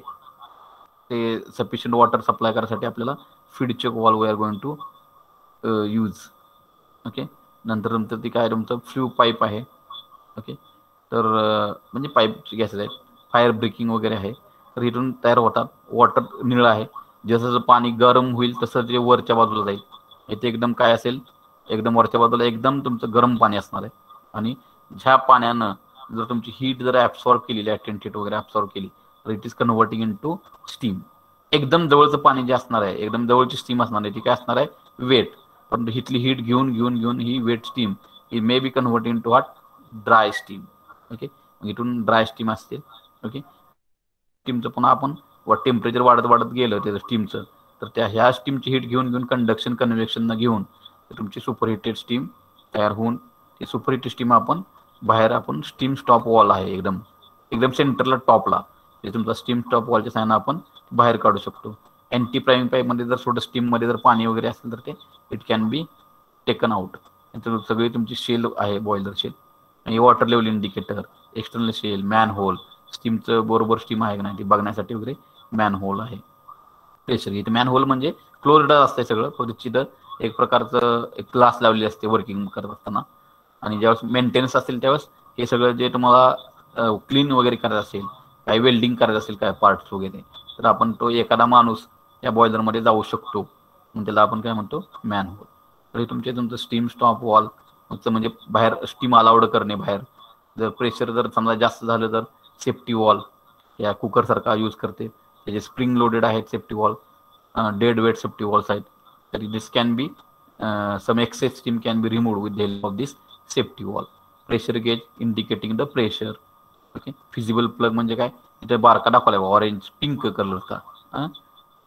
Speaker 1: ते सफिशियंट वॉटर सप्लाय करायसाठी आपल्याला feed check valve we are going to use. Okay, नंतर तुमचं ती काय तुमचं फ्ल्यू पाईप आहे. ओके, तर म्हणजे पाईपची गॅसेस आहेत, फायर ब्रेकिंग वगैरे आहे, तर इथून तयार होतात. वॉटर निळं आहे, जसं जसं पाणी गरम होईल तसं ते वरच्या बाजूला जाईल. इथे एकदम काय असेल, एकदम वरच्या बाजूला एकदम तुमचं गरम पाणी असणार आहे. आणि ह्या पाण्यानं जर तुमची हीट जर ऍब्सॉर्ब केली, लॅटेंट हीट वगैरे ऍब्सॉर्ब केली, तर it is converting into steam. एकदम जवळचं पाणी जे असणार आहे, एकदम जवळची स्टीम असणार आहे, ती काय असणार आहे, वेट. पण हिथली हीट घेऊन घेऊन घेऊन ही वेट स्टीम ही may be converting to what, dry steam. Okay, इथून ड्राय स्टीम असते. ओके, स्टीमचं पुन्हा आपण टेम्परेचर वाढत वाढत गेलं त्याचं स्टीमचं, तर त्या ह्या स्टीमची हीट घेऊन घेऊन कंडक्शन कन्व्हेक्शन घेऊन तुमची सुपरहिटेड स्टीम तयार होऊन ती सुपरहिटेड स्टीम आपण बाहेर आपण स्टीम स्टॉप वॉल आहे एकदम एकदम सेंटरला टॉपला, ते तुमचा स्टीम स्टॉप वॉलच्या साहाय्याने आपण बाहेर काढू शकतो. अँटी प्राइमिंग पाईपमध्ये जर थोडं स्टीममध्ये जर पाणी वगैरे असेल तर ते it can be taken out. सगळी तुमची शेल आहे, बॉयलर शेल आणि water level indicator, external shell, man hole, स्टीमचं बरोबर स्टीम आहे का नाही ते बघण्यासाठी वगैरे मॅन होल आहे. प्रेशर इथे मॅन होल म्हणजे क्लोज्ड असते सगळं, पण तिथं एक प्रकारचं एक ग्लास लावलेली असते वर्किंग करत असताना. आणि ज्यावेळेस मेंटेनन्स असेल त्यावेळेस हे सगळं जे तुम्हाला क्लीन वगैरे करायचं असेल, काही वेल्डिंग करायचं असेल काय पार्ट्स वगैरे, तर आपण तो एखादा माणूस त्या बॉयलरमध्ये जाऊ शकतो. मग त्याला आपण काय म्हणतो, मॅन होल. तर तुमचं स्टीम स्टॉप वॉल म्हणजे बाहेर स्टीम अलाउड करणे बाहेर. जर प्रेशर जर समजा जास्त झालं तर सेफ्टी वॉल या कुकर सारखा यूज करते, त्याचे स्प्रिंग लोडेड आहेत safety valve, dead weight safety valves आहेत. तरी this can be some excess steam can be removed with the help of this safety valve. Pressure gauge indicating the pressure. Okay, fusible plug म्हणजे काय, इथे बारका दाखवलाय orange pink कलरचा,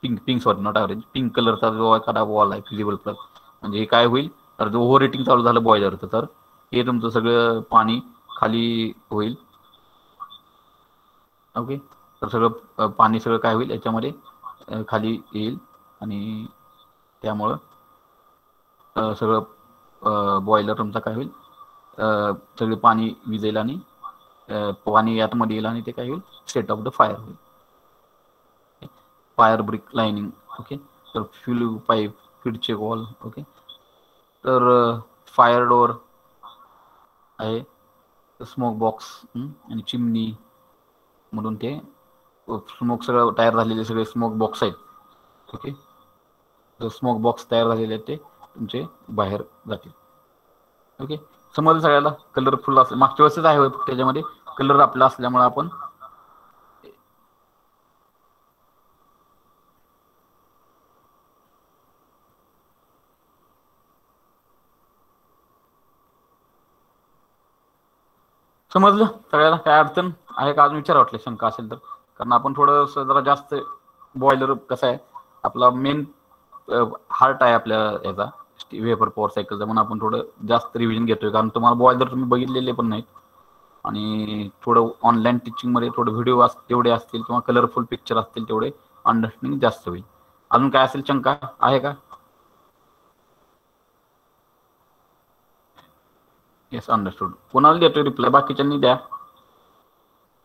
Speaker 1: pink sorry not orange, pink कलरचा जो एखादा wall आहे फिजिबल प्लग, म्हणजे हे काय होईल तर जो ओव्हर हिटिंग चालू झालं बॉयलरचं तर हे तुमचं सगळं पाणी खाली होईल. ओके, तर सगळं पाणी सगळं काय होईल याच्यामध्ये खाली येईल आणि त्यामुळं सगळं बॉयलर तुमचा काय होईल, सगळे पाणी विजेल आणि पाणी आतमध्ये येईल आणि ते काय होईल, सेट ऑफ द फायर होईल. Fire brick lining. ओके, तर fuel pipe, feed check valve. Okay, तर फायर डोअर आहे, स्मोक बॉक्स आणि चिमनी मधून ते स्मोक सगळं तयार झालेले सगळे स्मोक बॉक्स आहेत. ओके, जो स्मोक बॉक्स तयार झालेले आहेत ते तुमचे बाहेर जातील. ओके, समजलं सगळ्याला. कलरफुल असं मागच्या वेळेसच आहे, त्याच्यामध्ये कलर आपला असल्यामुळे आपण समजलं सगळ्याला. काय अडचण आहे का अजून विचार वाटले, शंका असेल तर. कारण आपण थोडंसं जरा जास्त बॉयलर कसं आहे आपला मेन हार्ट आहे आपल्या याचा वेपर पॉवर सायकलचा, म्हणून आपण थोडं जास्त रिव्हिजन घेतोय. कारण तुम्हाला बॉयलर तुम्ही बघितलेले पण नाहीत आणि थोडं ऑनलाईन टीचिंगमध्ये थोडं व्हिडिओ तेवढे असतील किंवा कलरफुल पिक्चर असतील तेवढे अंडरस्टँडिंग जास्त होईल. अजून काय असेल शंका आहे का? Yes, understood. कोणाला देतोय रिप्लाय, बाकीच्यांनी द्या.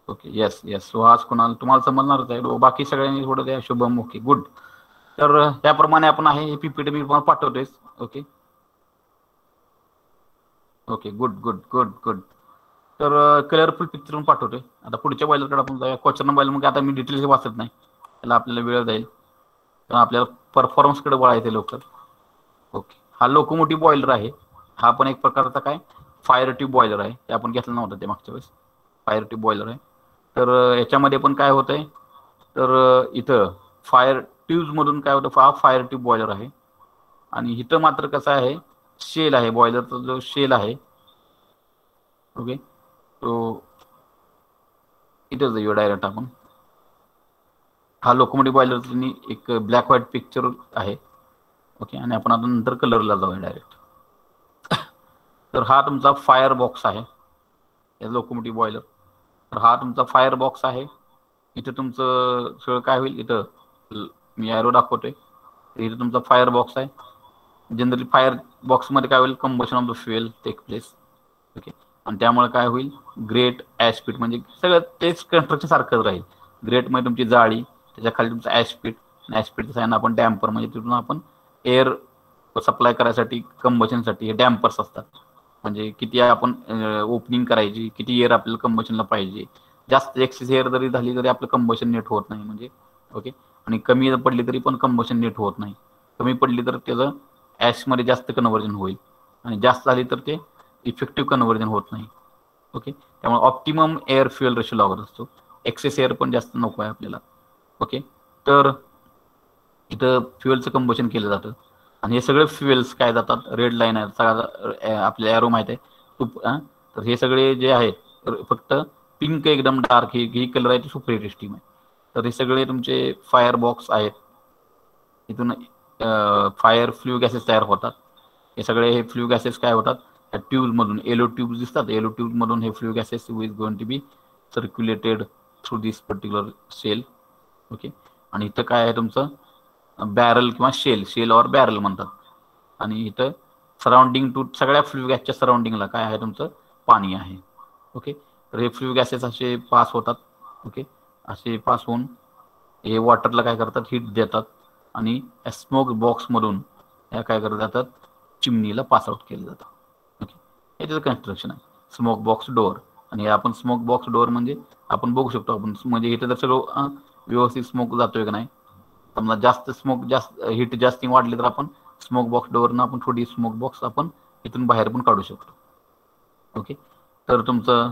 Speaker 1: ओके, येस येस, सुहास, कोणाला तुम्हाला समजणारच आहे, बाकी सगळ्यांनी थोडं द्या. Shubham, okay good. तर त्याप्रमाणे आपण आहे पीपीटी मी तुम्हाला पाठवतोय. Okay okay, good good good good. तर कलरफुल पिक्चर पण पाठवतोय. आता पुढच्या बॉयलरकडे आपण जाऊया. क्वेश्चन बॉयलर मग आता मी डिटेल्स वाचत नाही, त्याला आपल्याला वेळ जाईल, कारण आपल्याला परफॉर्मन्सकडे वळायचं लवकर. ओके, हा लोकोमोटिव्ह बॉयलर आहे. हा पण एक प्रकारचा काय फायर ट्यूब बॉयलर आहे, ते आपण घेतलं नव्हतं ते मागच्या वेळेस. फायर ट्यूब बॉयलर आहे. तर याच्यामध्ये पण काय होतंय, तर इथं फायर ट्यूबमधून काय होतं, हा फायर ट्यूब बॉयलर आहे. आणि इथं मात्र कसं आहे, शेल आहे, बॉयलरचा जो शेल आहे. ओके, तो इथं जाऊया डायरेक्ट आपण. हा लोकोमोटिव्ह बॉयलरचा एक ब्लॅक व्हाईट पिक्चर आहे. ओके, आणि आपण आता नंतर कलरला जाऊया डायरेक्ट. तर हा तुमचा फायर बॉक्स आहे, लोकोमोटिव्ह बॉयलर. तर हा तुमचा फायर बॉक्स आहे. इथं तुमचं सगळं काय होईल, इथं मी ॲरो दाखवतोय. इथं तुमचा फायर बॉक्स आहे. जनरली फायर बॉक्समध्ये काय होईल, combustion of the fuel take place. Okay, आणि त्यामुळे काय होईल, ग्रेट ॲशपीट, म्हणजे सगळं तेच कन्स्ट्रक्शन सारखंच राहील. ग्रेटमध्ये तुमची जाळी, त्याच्या खाली तुमचं ॲशपीट, ॲशपीटचं साईन आपण डॅम्पर, म्हणजे तिथून आपण एअर सप्लाय करायसाठी कंबशनसाठी हे डॅम्पर्स असतात. म्हणजे किती आपण ओपनिंग करायची, किती एअर आपल्याला कंबशनला पाहिजे. जास्त एक्सेस एअर जरी झाली तरी आपलं कंबशन नेट होत नाही, म्हणजे ओके. आणि कमी पडली तरी पण कंबशन नीट होत नाही. कमी पडली तर त्याचं ॲशमध्ये जास्त कन्व्हर्जन होईल आणि जास्त झाली तर ते इफेक्टिव्ह कन्व्हर्जन होत नाही. ओके. त्यामुळे ऑप्टिमम एअर फ्युएल रेशो लागत असतो. एक्सेस एअर पण जास्त नको आहे आपल्याला. ओके. तर इथं फ्युएलचं कंबशन केलं जातं आणि हे सगळे फ्युएल्स काय जातात, रेड लाईन आहे सगळा आपल्या एरो माहित आहे. तर हे सगळे जे आहेत फक्त पिंक एकदम डार्क ही कलर आहे ती सुपर स्टीम आहे. तर हे सगळे तुमचे फायर बॉक्स आहेत. इथून फायर फ्ल्यू गॅसेस तयार होतात. हे सगळे हे फ्ल्यू गॅसेस काय होतात, ह्या ट्यूबमधून एलो ट्यूब दिसतात, एलो ट्यूबमधून हे flue gases is going to be circulated through this particular cell. Okay. आणि इथं काय आहे तुमचं बॅरल किंवा शेल ऑर बॅरल म्हणतात. आणि इथं सराउंडिंग टू सगळ्या फ्ल्यू गॅसच्या सराउंडिंगला काय आहे तुमचं पाणी आहे. ओके. तर हे फ्ल्यू गॅसेस असे पास होतात. ओके. असे पास होऊन हे वॉटरला काय करतात, हीट देतात आणि स्मोक बॉक्समधून ह्या काय करत जातात, चिमनीला पास आउट केलं जातं. ओके. हे त्याचं कन्स्ट्रक्शन आहे, स्मोक बॉक्स डोअर. आणि आपण स्मोक बॉक्स डोअर म्हणजे आपण बघू शकतो आपण म्हणजे इथं जर सगळं व्यवस्थित स्मोक जातोय का नाही. समजा जास्त स्मोक हीट जास्त वाढली तर आपण स्मोक बॉक्स डोअरनं आपण थोडी स्मोक बॉक्स आपण इथून बाहेर पण काढू शकतो. ओके. तर तुमचं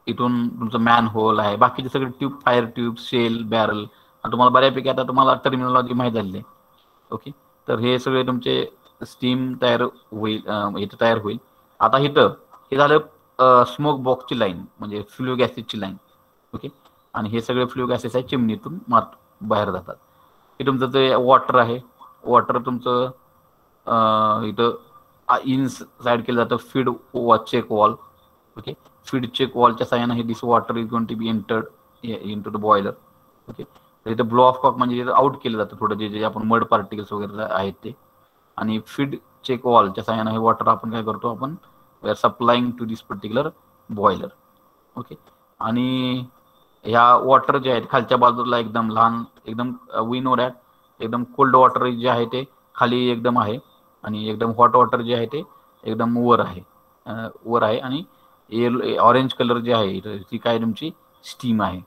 Speaker 1: इथून तुमचं मॅन होल आहे, बाकीचे सगळे tube, fire tube, shell, barrel तुम्हाला बऱ्यापैकी आता तुम्हाला टर्मिनॉलॉजी माहीत झाली आहे. ओके. तर हे सगळे तुमचे स्टीम तयार होईल, इथं तयार होईल. आता इथं हे झालं स्मोक बॉक्सची लाईन म्हणजे फ्ल्यू गॅसेसची लाईन. ओके. आणि हे सगळे फ्ल्यू गॅसेस आहे चिमनीतून बाहेर जातात. हे तुमचं जे वॉटर आहे, वॉटर तुमचं इथं इन साईड केलं जातं feed check valve. Okay. Feed check वॉलच्या साह्यानं हे this water is going to be entered into the boiler. Okay. तर इथं ब्लो ऑफ कॉक म्हणजे आउट केलं जातं थोडं जे आपण मड पार्टिकल्स वगैरे आहेत ते. आणि फीड चेक वॉलच्या साह्यानं हे वॉटर आपण काय करतो, आपण we are supplying to this particular boiler. Okay. आणि ह्या वॉटर जे आहेत खालच्या बाजूला एकदम लहान एकदम वी नो दॅट एकदम कोल्ड वॉटर जे आहे ते खाली एकदम आहे आणि एकदम हॉट वॉटर जे आहे ते एकदम वर आहे आणि ऑरेंज कलर जे आहे ती काय तुमची स्टीम आहे.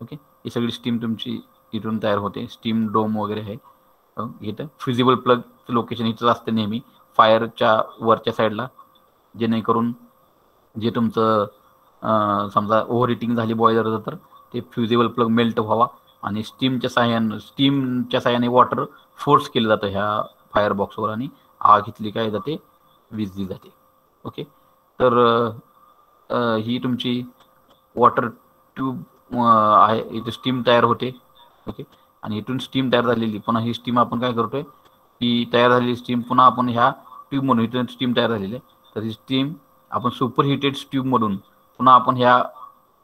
Speaker 1: ओके. ही सगळी स्टीम तुमची इथून तयार होते. स्टीम डोम वगैरे आहे. इथं फ्युजिबल प्लग लोकेशन इथंच असतं नेहमी फायरच्या वरच्या साईडला, जेणेकरून जे तुमचं समजा ओव्हर हिटिंग झाली बॉयलर तर ते फ्युजिबल प्लग मेल्ट व्हावा आणि स्टीमच्या साह्याने वॉटर फोर्स केलं जातं ह्या फायर बॉक्सवर आणि आग इथली काय जाते, विजली जाते. ओके. तर ही तुमची वॉटर ट्यूब आहे, इथे स्टीम तयार होते. ओके. आणि इथून स्टीम तयार झालेली पुन्हा ही स्टीम आपण काय करतोय, ही तयार झालेली स्टीम पुन्हा आपण ह्या ट्यूबमधून इथून स्टीम तयार झालेली आहे. तर ही स्टीम आपण सुपर हिटेड ट्यूबमधून पुन्हा आपण ह्या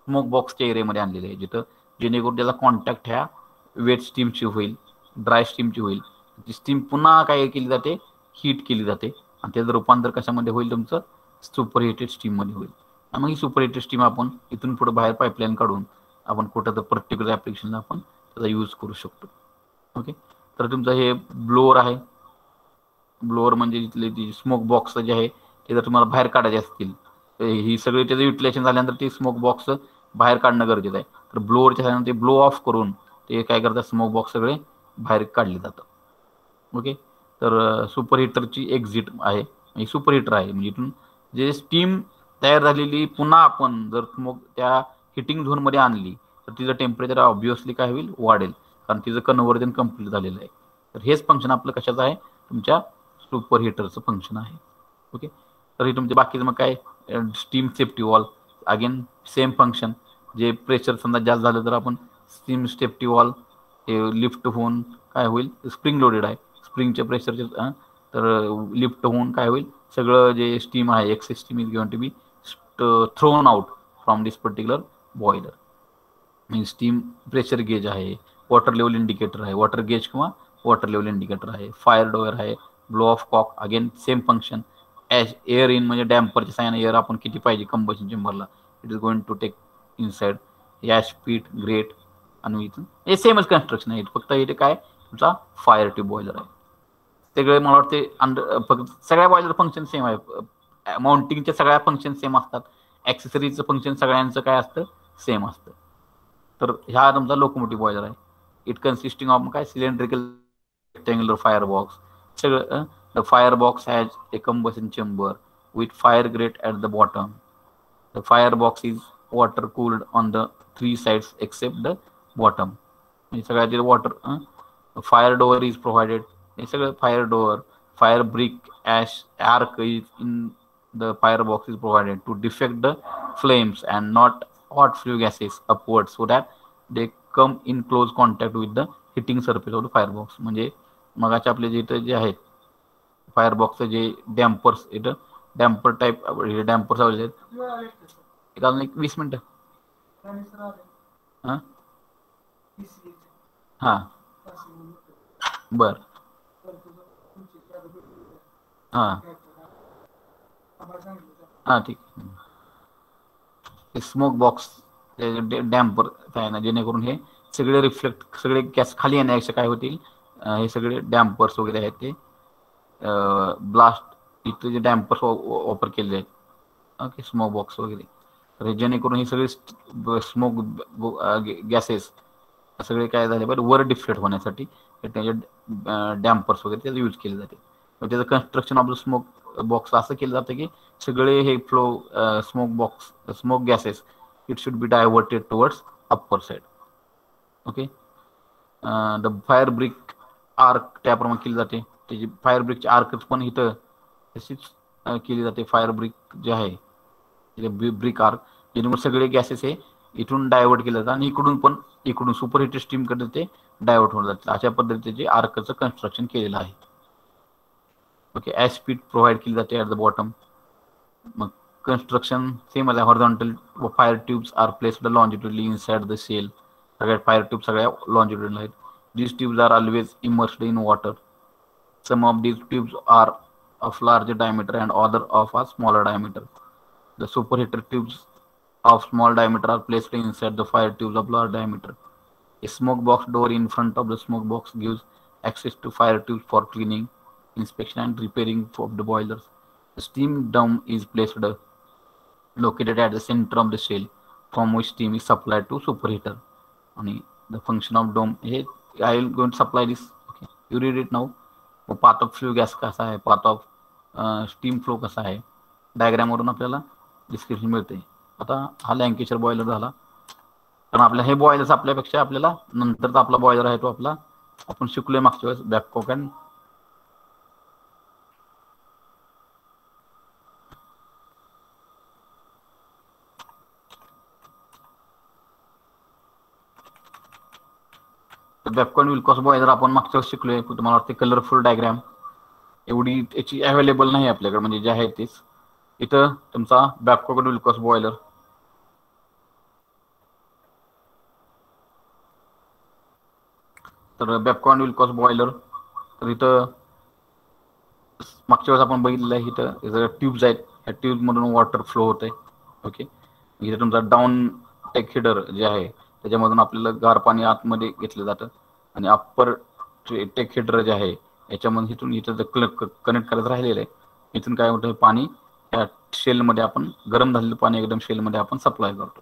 Speaker 1: स्मोक बॉक्सच्या एरियामध्ये आणलेले आहे, जिथं जेणेकरून त्याचा कॉन्टॅक्ट ह्या वेट स्टीमची होईल, ड्राय स्टीमची होईल. ती स्टीम पुन्हा काय केली जाते, हीट केली जाते आणि त्याचं रूपांतर कशामध्ये होईल, तुमचं सुपर हिटेड स्टीममध्ये होईल. आणि मग ही सुपर हिटेड स्टीम आपण इथून पुढे बाहेर पाईपलाईन काढून आपण कुठं तर पर्टिक्युलर ॲप्लिकेशनला आपण त्याचा यूज करू शकतो. ओके. तर तुमचं हे ब्लोअर आहे. ब्लोअर म्हणजे इथले ती स्मोक बॉक्स जे आहे ते जर तुम्हाला बाहेर काढायचे असतील तर ही सगळी त्याचं युटिलायझेशन झाल्यानंतर ते स्मोक बॉक्स बाहेर काढणं गरजेचं आहे. तर ब्लोअरच्या साह्याने ते ब्लो ऑफ करून ते काय करतात, स्मोक बॉक्स सगळे बाहेर काढले जातात. ओके. तर सुपर हिटरची एक्झिट आहे, म्हणजे सुपर हिटर आहे म्हणजे इथून जे स्टीम तयार झालेली पुन्हा आपण जर स्मोक त्या हिटिंग झोनमध्ये आणली तर तिचं टेम्परेचर ऑब्व्हियसली काय होईल, वाढेल, कारण तिचं कन्व्हर्जन कंप्लीट झालेलं आहे. तर हेच फंक्शन आपलं कशाचं आहे, तुमच्या सुपर हिटरचं फंक्शन आहे. ओके. तर हे तुमचे बाकीचं मग काय steam safety wall, again same function. जे प्रेशर समजा जास्त झालं तर आपण स्टीम सेफ्टी वॉल हे लिफ्ट होऊन काय होईल, स्प्रिंग लोडेड आहे, स्प्रिंगच्या प्रेशरचे तर लिफ्ट होऊन काय होईल, सगळं जे स्टीम आहे excess steam is going to be thrown out from this particular boiler. Means steam pressure gauge आहे, वॉटर लेवल इंडिकेटर आहे, वॉटर गेज किंवा वॉटर लेवल इंडिकेटर आहे, फायर डोअर आहे, blow off cock, again same function. Air in म्हणजे डॅम्परच्या साह्याने air आपण किती पाहिजे कंबशन चेंबरला, it is going to take inside. Ash pit grate आणि इथून हे सेमच कन्स्ट्रक्शन आहे, फक्त इथे काय तुमचा फायर ट्यूब बॉयलर आहे. सगळे मला वाटते फक्त सगळ्या बॉयलर फंक्शन सेम आहे. माउंटिंगच्या सगळ्या फंक्शन सेम असतात, ॲक्सेसरीजचं फंक्शन सगळ्यांचं काय असतं, सेम असतं. तर ह्या तुमचा लोकोमोटिव्ह बॉयलर आहे. इट कन्सिस्टिंग ऑफ काय सिलेंड्रिकल रेक्टँग्युलर फायरबॉक्स. सगळं the firebox has a combustion chamber with fire grate at the bottom. The firebox is water cooled on the 3 sides except the bottom. हे सगळ्याचे water fire door is provided. हे सगळं fire door, fire brick, ash arch is in the firebox is provided to deflect the flames and not hot flue gases upwards so that they come in close contact with the heating surface of the firebox. म्हणजे मगाचे आपले जे इथं जे आहेत फायरबॉक्सचे जे dampers, इथं damper type dampers आहेत. एक अजून एक 20 मिनिटं. हां हां बर हां हां ठीक. स्मोक बॉक्स डॅम्पर आहे ना, जेणेकरून हे सगळे रिफ्लेक्ट, सगळे गॅस खाली येण्यापेक्षा काय होतील, हे सगळे डॅम्पर्स वगैरे आहेत ते ब्लास्ट इथे जे डॅम्पर्स वापर केलेले आहेत. ओके, स्मोक बॉक्स वगैरे, तर जेणेकरून हे सगळे स्मोक गॅसेस सगळे काय झाले बरं वर डिफ्लेक्ट होण्यासाठी त्याचे डॅम्पर्स वगैरे त्याचा यूज केले जाते. त्याचं construction of the smoke box असं केलं जातं की सगळे हे flow smoke gases it should be diverted towards upper side. Okay, the fire brick arch त्याप्रमाणे केली जाते. त्याची फायर ब्रिकची आर्कच पण इथं तशीच केली जाते. फायर ब्रिक जे आहे ब्रिक आर्क, जेणेकरून सगळे गॅसेस हे इथून डायव्हर्ट केले जातात आणि इकडून सुपर हिटेड स्टीम कडे ते डायव्हर्ट होऊन जातात. अशा पद्धतीचे आर्कचं कन्स्ट्रक्शन केलेलं आहे. ओके, ॲश पीट प्रोव्हाइड केली जाते ॲट द बॉटम. मग कन्स्ट्रक्शन सेम आहे. Horizontal fire tubes are placed longitudinally inside the shell. सगळ्या फायर ट्यूब सगळ्या लॉन्जिट्युडल आहेत. These tubes are always immersed in water. Some of these tubes are of large diameter and other of a smaller diameter. The super heater tubes of small diameter are placed inside the fire tubes of large diameter. A smoke box door in front of the smoke box gives access to fire tubes for cleaning, inspection and repairing of the boilers. The steam dome is placed located at the center of the shell from which steam is supplied to superheater. And the function of dome, I will going to supply this. Okay, you read it now. Path of flue gas कसा आहे, path of steam flow कसा आहे, diagram वरून आपल्याला description मिळते. आता हा लँकेशर boiler झाला. कारण आपल्या हे बॉयलर्स आपल्यापेक्षा आपल्याला नंतरचा आपला बॉयलर आहे तो आपला आपण शिकलोय मागच्या वेळेस बॅबकॉक अँड बॅबकॉक अँड विल्कॉस बॉयलर आपण मागच्या वेळेस शिकलोय. तुम्हाला वाटते कलरफुल डायग्राम एवढी याची अवेलेबल नाही आपल्याकडे, म्हणजे जे आहे तेच. इथं तुमचा बॅबकॉक अँड विल्कॉस बॉयलर, तर बॅबकॉक अँड विल्कॉस बॉयलर, तर इथं मागच्या वेळेस आपण बघितलेलं आहे. इथं ट्यूब्स आहेत, या ट्यूबमधून वॉटर फ्लो होत आहे. ओके, इथं तुमचा डाऊन टेक हिडर जे आहे त्याच्यामधून आपल्याला गार पाणी आतमध्ये घेतलं जातं आणि अप्पर टेक हिडर जे आहे याच्यामधून इथं कनेक्ट करत राहिलेलं आहे. इथून काय होतं, पाणी त्या शेलमध्ये आपण गरम झालेलं पाणी एकदम शेलमध्ये आपण सप्लाय करतो,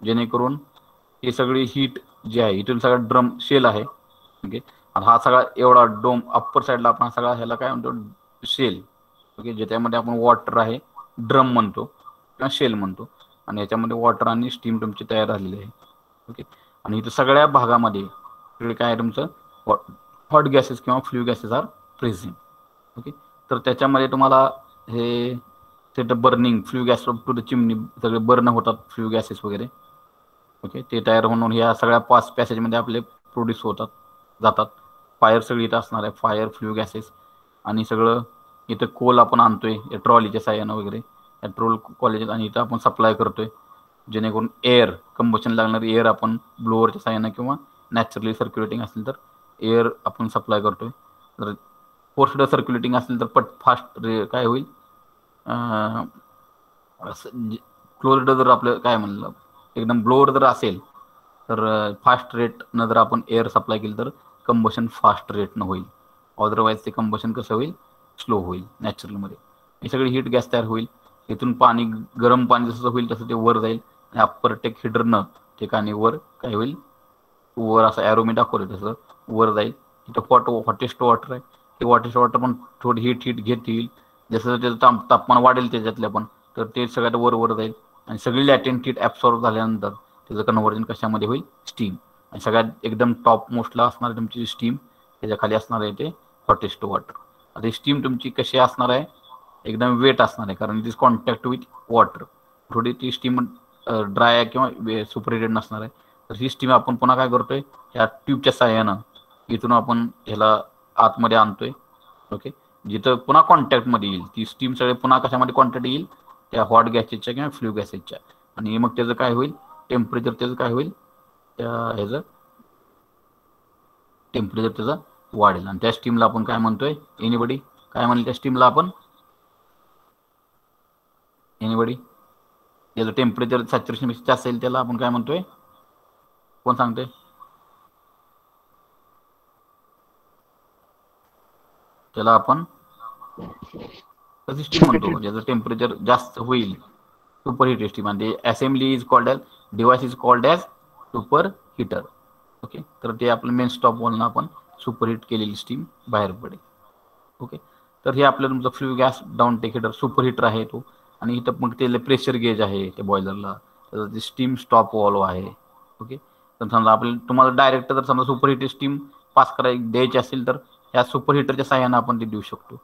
Speaker 1: जेणेकरून ही सगळी हीट जी आहे इथून सगळा ड्रम शेल आहे. ओके, आणि हा सगळा एवढा डोम अप्पर साईडला आपण सगळा ह्याला काय म्हणतो, शेल. ओके, ज्याच्यामध्ये आपण वॉटर आहे, ड्रम म्हणतो किंवा शेल म्हणतो, आणि याच्यामध्ये वॉटर आणि स्टीम तुमची तयार झालेली आहे. ओके, आणि इथं सगळ्या भागामध्ये इकडे काय आहे तुमचं हॉट गॅसेस किंवा flue gases are present. Okay, तर त्याच्यामध्ये तुम्हाला हे ते burning flue gas to the chimney सगळे बर्न होतात फ्ल्यू गॅसेस वगैरे. ओके, ते तयार होऊन ह्या सगळ्या 5 पॅसेजमध्ये आपले प्रोड्यूस होतात जातात. फायर सगळी इथं असणार आहे, फायर फ्ल्यू गॅसेस, आणि सगळं इथं कोल आपण आणतोय या ट्रॉलीच्या साह्यानं वगैरे, या ट्रोल कॉलेज, आणि इथं आपण सप्लाय करतोय, जेणेकरून एअर कंबशन लागणार एअर आपण ब्लोअरच्या साह्यानं किंवा नॅचरली सर्क्युलेटिंग असेल तर एअर आपण सप्लाय करतोय. तर फोर्स्ड सर्क्युलेटिंग असेल तर फास्ट काय होईल, क्लोज्ड जर आपलं काय म्हणलं एकदम ब्लोअर जर असेल तर फास्ट रेटनं जर आपण एअर सप्लाय केलं तर कंबशन फास्ट रेटनं होईल. अदरवाईज ते कंबशन कसं होईल, स्लो होईल नॅचरलमध्ये. हे सगळी हीट गॅस तयार होईल. इथून पाणी गरम पाणी जसं होईल तसं ते वर जाईल आणि अप्पर टेक हिडरनं ठिकाणी वर काय होईल, वर असं ॲरो मी दाखवलं तसं वर जाईल. तिथं हॉटेस्ट वॉटर आहे. ते हॉटेस्ट वॉटर पण थोडी हीट घेत येईल. जसं त्याचं तापमान वाढेल त्याच्यातल्या पण, तर ते सगळ्यात वर जाईल आणि सगळी लॅटेंट हीट ॲब्सॉर्ब झाल्यानंतर त्याचं कन्व्हर्जन कशामध्ये होईल, स्टीम. आणि सगळ्यात एकदम टॉप मोस्टला असणार तुमची स्टीम, त्याच्या खाली असणार आहे ते हॉटेस्ट वॉटर. आता स्टीम तुमची कशी असणार आहे, एकदम वेट असणार आहे, कारण दिस कॉन्टॅक्ट विथ वॉटर. थोडी ती स्टीम ड्राय आहे किंवा सुपरहिटेड नसणार आहे. तर ही स्टीम आपण पुन्हा काय करतोय, ह्या ट्यूबच्या साह्यानं इथून आपण ह्याला आतमध्ये आणतोय. ओके, जिथं पुन्हा कॉन्टॅक्टमध्ये येईल ती स्टीम सगळे पुन्हा कशामध्ये कॉन्टॅक्ट येईल, त्या हॉट गॅसेसच्या किंवा फ्ल्यू गॅसेसच्या. आणि मग त्याचं काय होईल, टेम्परेचर त्याचं काय होईल, त्या ह्याचं टेम्परेचर त्याचं वाढेल. आणि त्या स्टीमला आपण काय म्हणतोय, एनीबडी काय म्हणेल त्या स्टीमला आपण, एनीबडी त्याचं टेम्परेचर सॅच्युरेशन जास्त असेल त्याला आपण काय म्हणतोय, कोण सांगतोय? त्याला आपण कशी स्टीम म्हणतो, ज्याचं टेम्परेचर जास्त होईल, सुपर हीट स्टीम. आणि assembly is called as, device is called as super heater. Okay, तर ते आपलं मेन स्टॉप वॉलनं आपण सुपरहीट केलेली स्टीम बाहेर पडेल. ओके, तर हे आपलं तुमचं flue gas down take heater super heater आहे तो. आणि इथं मग ते प्रेशर गेज आहे त्या बॉयलरला, त्याचं ते स्टीम स्टॉप वॉल्व आहे. ओके, तर समजा आपल्याला तुम्हाला डायरेक्ट जर समजा सुपर हीट स्टीम पास द्यायची असेल तर ह्या सुपर हीटरच्या साह्यानं आपण ते देऊ शकतो.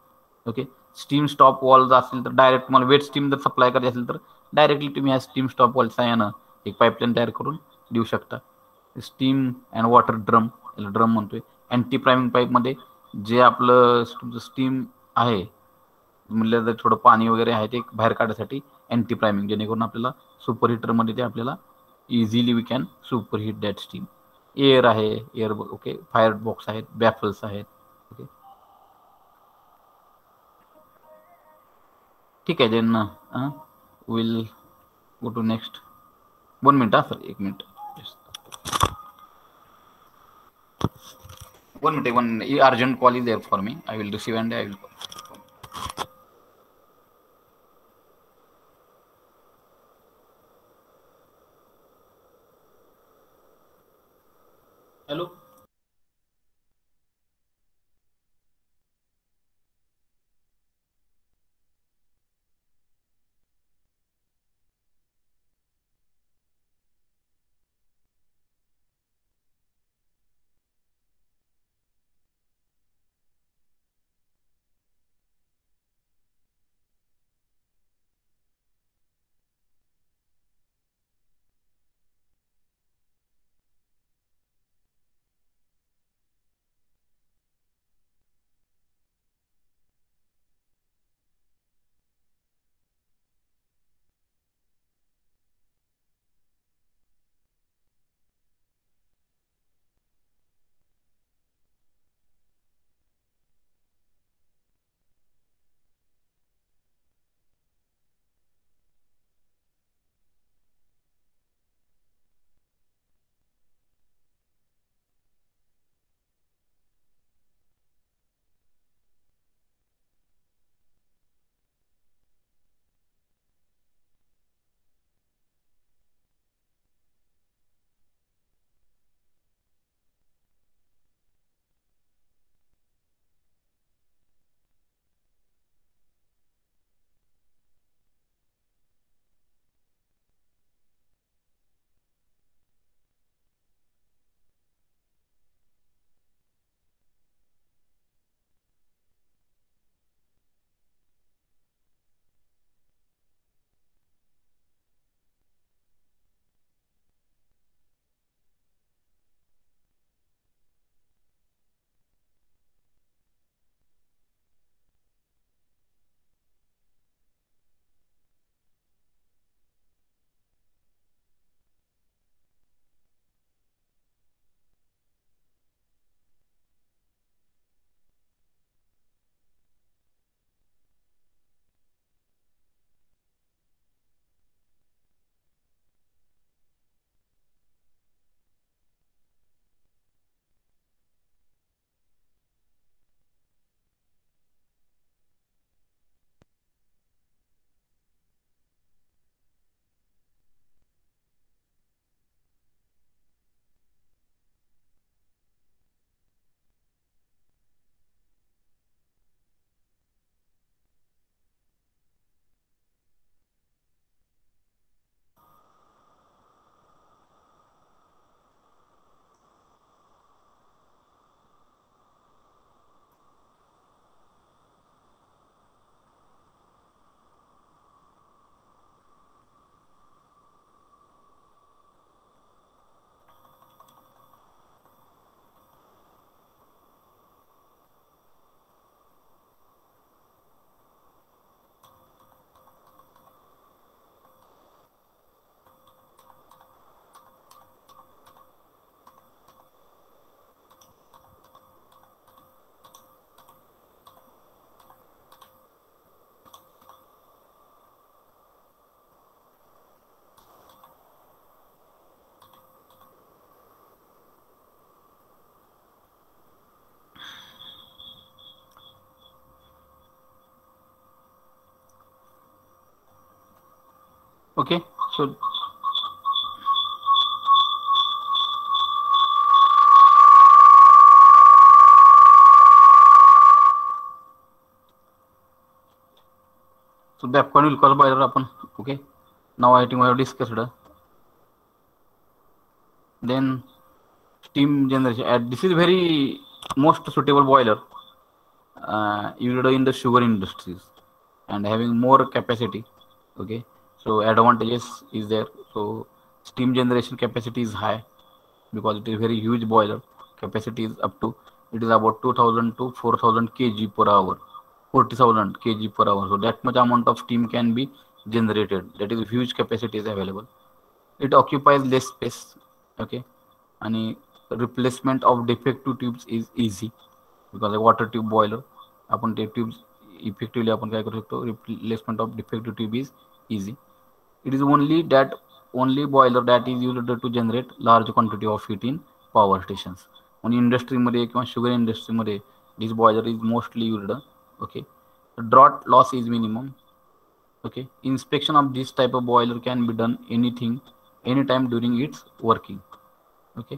Speaker 1: ओके, स्टीम स्टॉप वॉल जर असेल तर डायरेक्ट तुम्हाला वेट स्टीम जर सप्लाय करायची असेल तर डायरेक्टली तुम्ही ह्या स्टीम स्टॉप वॉल साह्यानं एक पाईपलाईन तयार करून देऊ शकता. स्टीम अँड वॉटर ड्रम, याला ड्रम म्हणतोय. अँटी प्रायमिंग पाईपमध्ये जे आपलं तुमचं स्टीम आहे म्हणलं तर थोडं पाणी वगैरे आहे ते बाहेर काढण्यासाठी अँटी प्रायमिंग, जेणेकरून आपल्याला सुपर हीटरमध्ये ते आपल्याला easily we can super heat that steam. Air आहे, एअर ओके, फायर बॉक्स आहेत, बॅफल्स आहेत. ओके, ठीक आहे. Then will go to next. 1 minute sir, 1 minute. 1 minute, 1 minute. Urgent call is there for me. I will receive and I will. Hello. Okay, so the upcoming will call boiler upon. Okay, now I think we have discussed. Then steam generation. This is very most suitable boiler used in the sugar industries and having more capacity. Okay, so advantages is there. So steam generation capacity is high because it is very huge boiler. Capacity is up to, it is about 2000 to 4000 kg per hour, 40,000 kg per hour. So that much amount of steam can be generated. That is huge capacity is available. It occupies less space. Okay, and replacement of defective tubes is easy because a water tube boiler, आपण ते tubes effectively आपण काय करू शकतो, replacement of defective tube is easy. It is only boiler that is used to generate large quantity of heat in power stations. On industry मध्ये किंवा sugar industry मध्ये this boiler is mostly used. Okay, draught loss is minimum. Okay, inspection of this type of boiler can be done anytime during its working. Okay,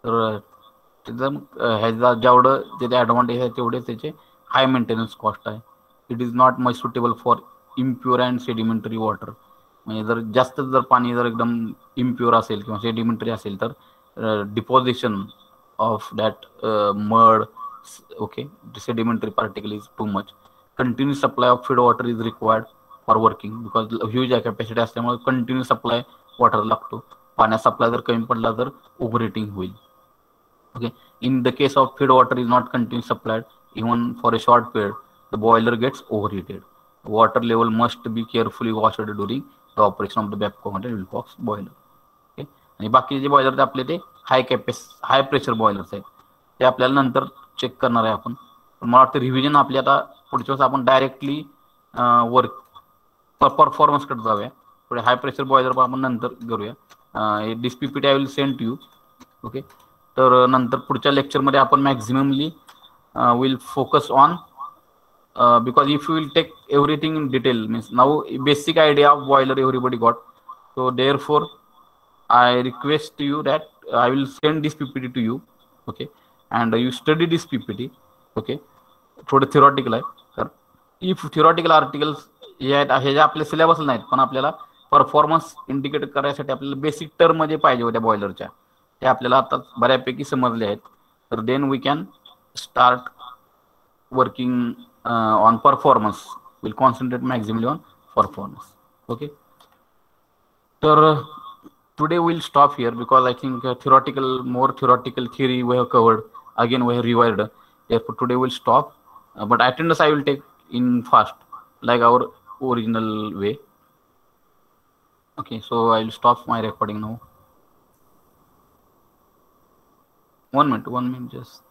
Speaker 1: तर ह्याचा जेवढं त्याचे advantage आहे तेवढे त्याचे हाय मेंटेनन्स कॉस्ट आहे. It is not much suitable for impure and sedimentary water. म्हणजे जर जास्त जर पाणी जर एकदम इम्प्युअर असेल किंवा सेडिमेंटरी असेल तर deposition of that mud, okay, sedimentary particle is too much. Continue supply of feed water is required for working because huge capacity असल्यामुळे कंटिन्यू सप्लाय वॉटर लागतो. पाण्याचा सप्लाय जर कमी पडला तर ओव्हर हिटिंग होईल. Okay, in the case of feed water is not continuously supplied even for a short period, the boiler gets overheated. Water level must be carefully watched during the operation of the Babcock and Wilcox boiler. Okay, आणि बाकी जे boiler ते आपले ते high pressure boilers आहेत ते आपल्याला नंतर चेक करणार आहे आपण. मला वाटतं रिव्हिजन आपली आता पुढच्या वेळेस आपण डायरेक्टली वर्क परफॉर्मन्सकडे जाऊया. थोडे हाय प्रेशर बॉयलर पण आपण नंतर करूया. This PPT I will send to you. Okay, तर नंतर पुढच्या लेक्चरमध्ये आपण maximumly will focus on because if you will take everything in detail means now basic idea of boiler everybody got. So therefore I request you that I will send this PPT to you. Okay, and you study this PPT. Okay, थोडं theoretical आहे. तर if theoretical articles हे आहेत हे जे आपले syllabus नाहीत पण आपल्याला परफॉर्मन्स इंडिकेट करायसाठी आपल्याला बेसिक टर्म जे पाहिजे होत्या बॉयलरच्या ते आपल्याला आता बऱ्यापैकी समजले आहेत. तर then we can start working on performance. Will concentrate maximally on performance. Okay, तर today we'll stop here because I think more theoretical theory we have covered. Again we have revised. Therefore today we'll stop. But attendance I will take in fast like our original way. Okay, so I will stop my recording now. 1 minute just.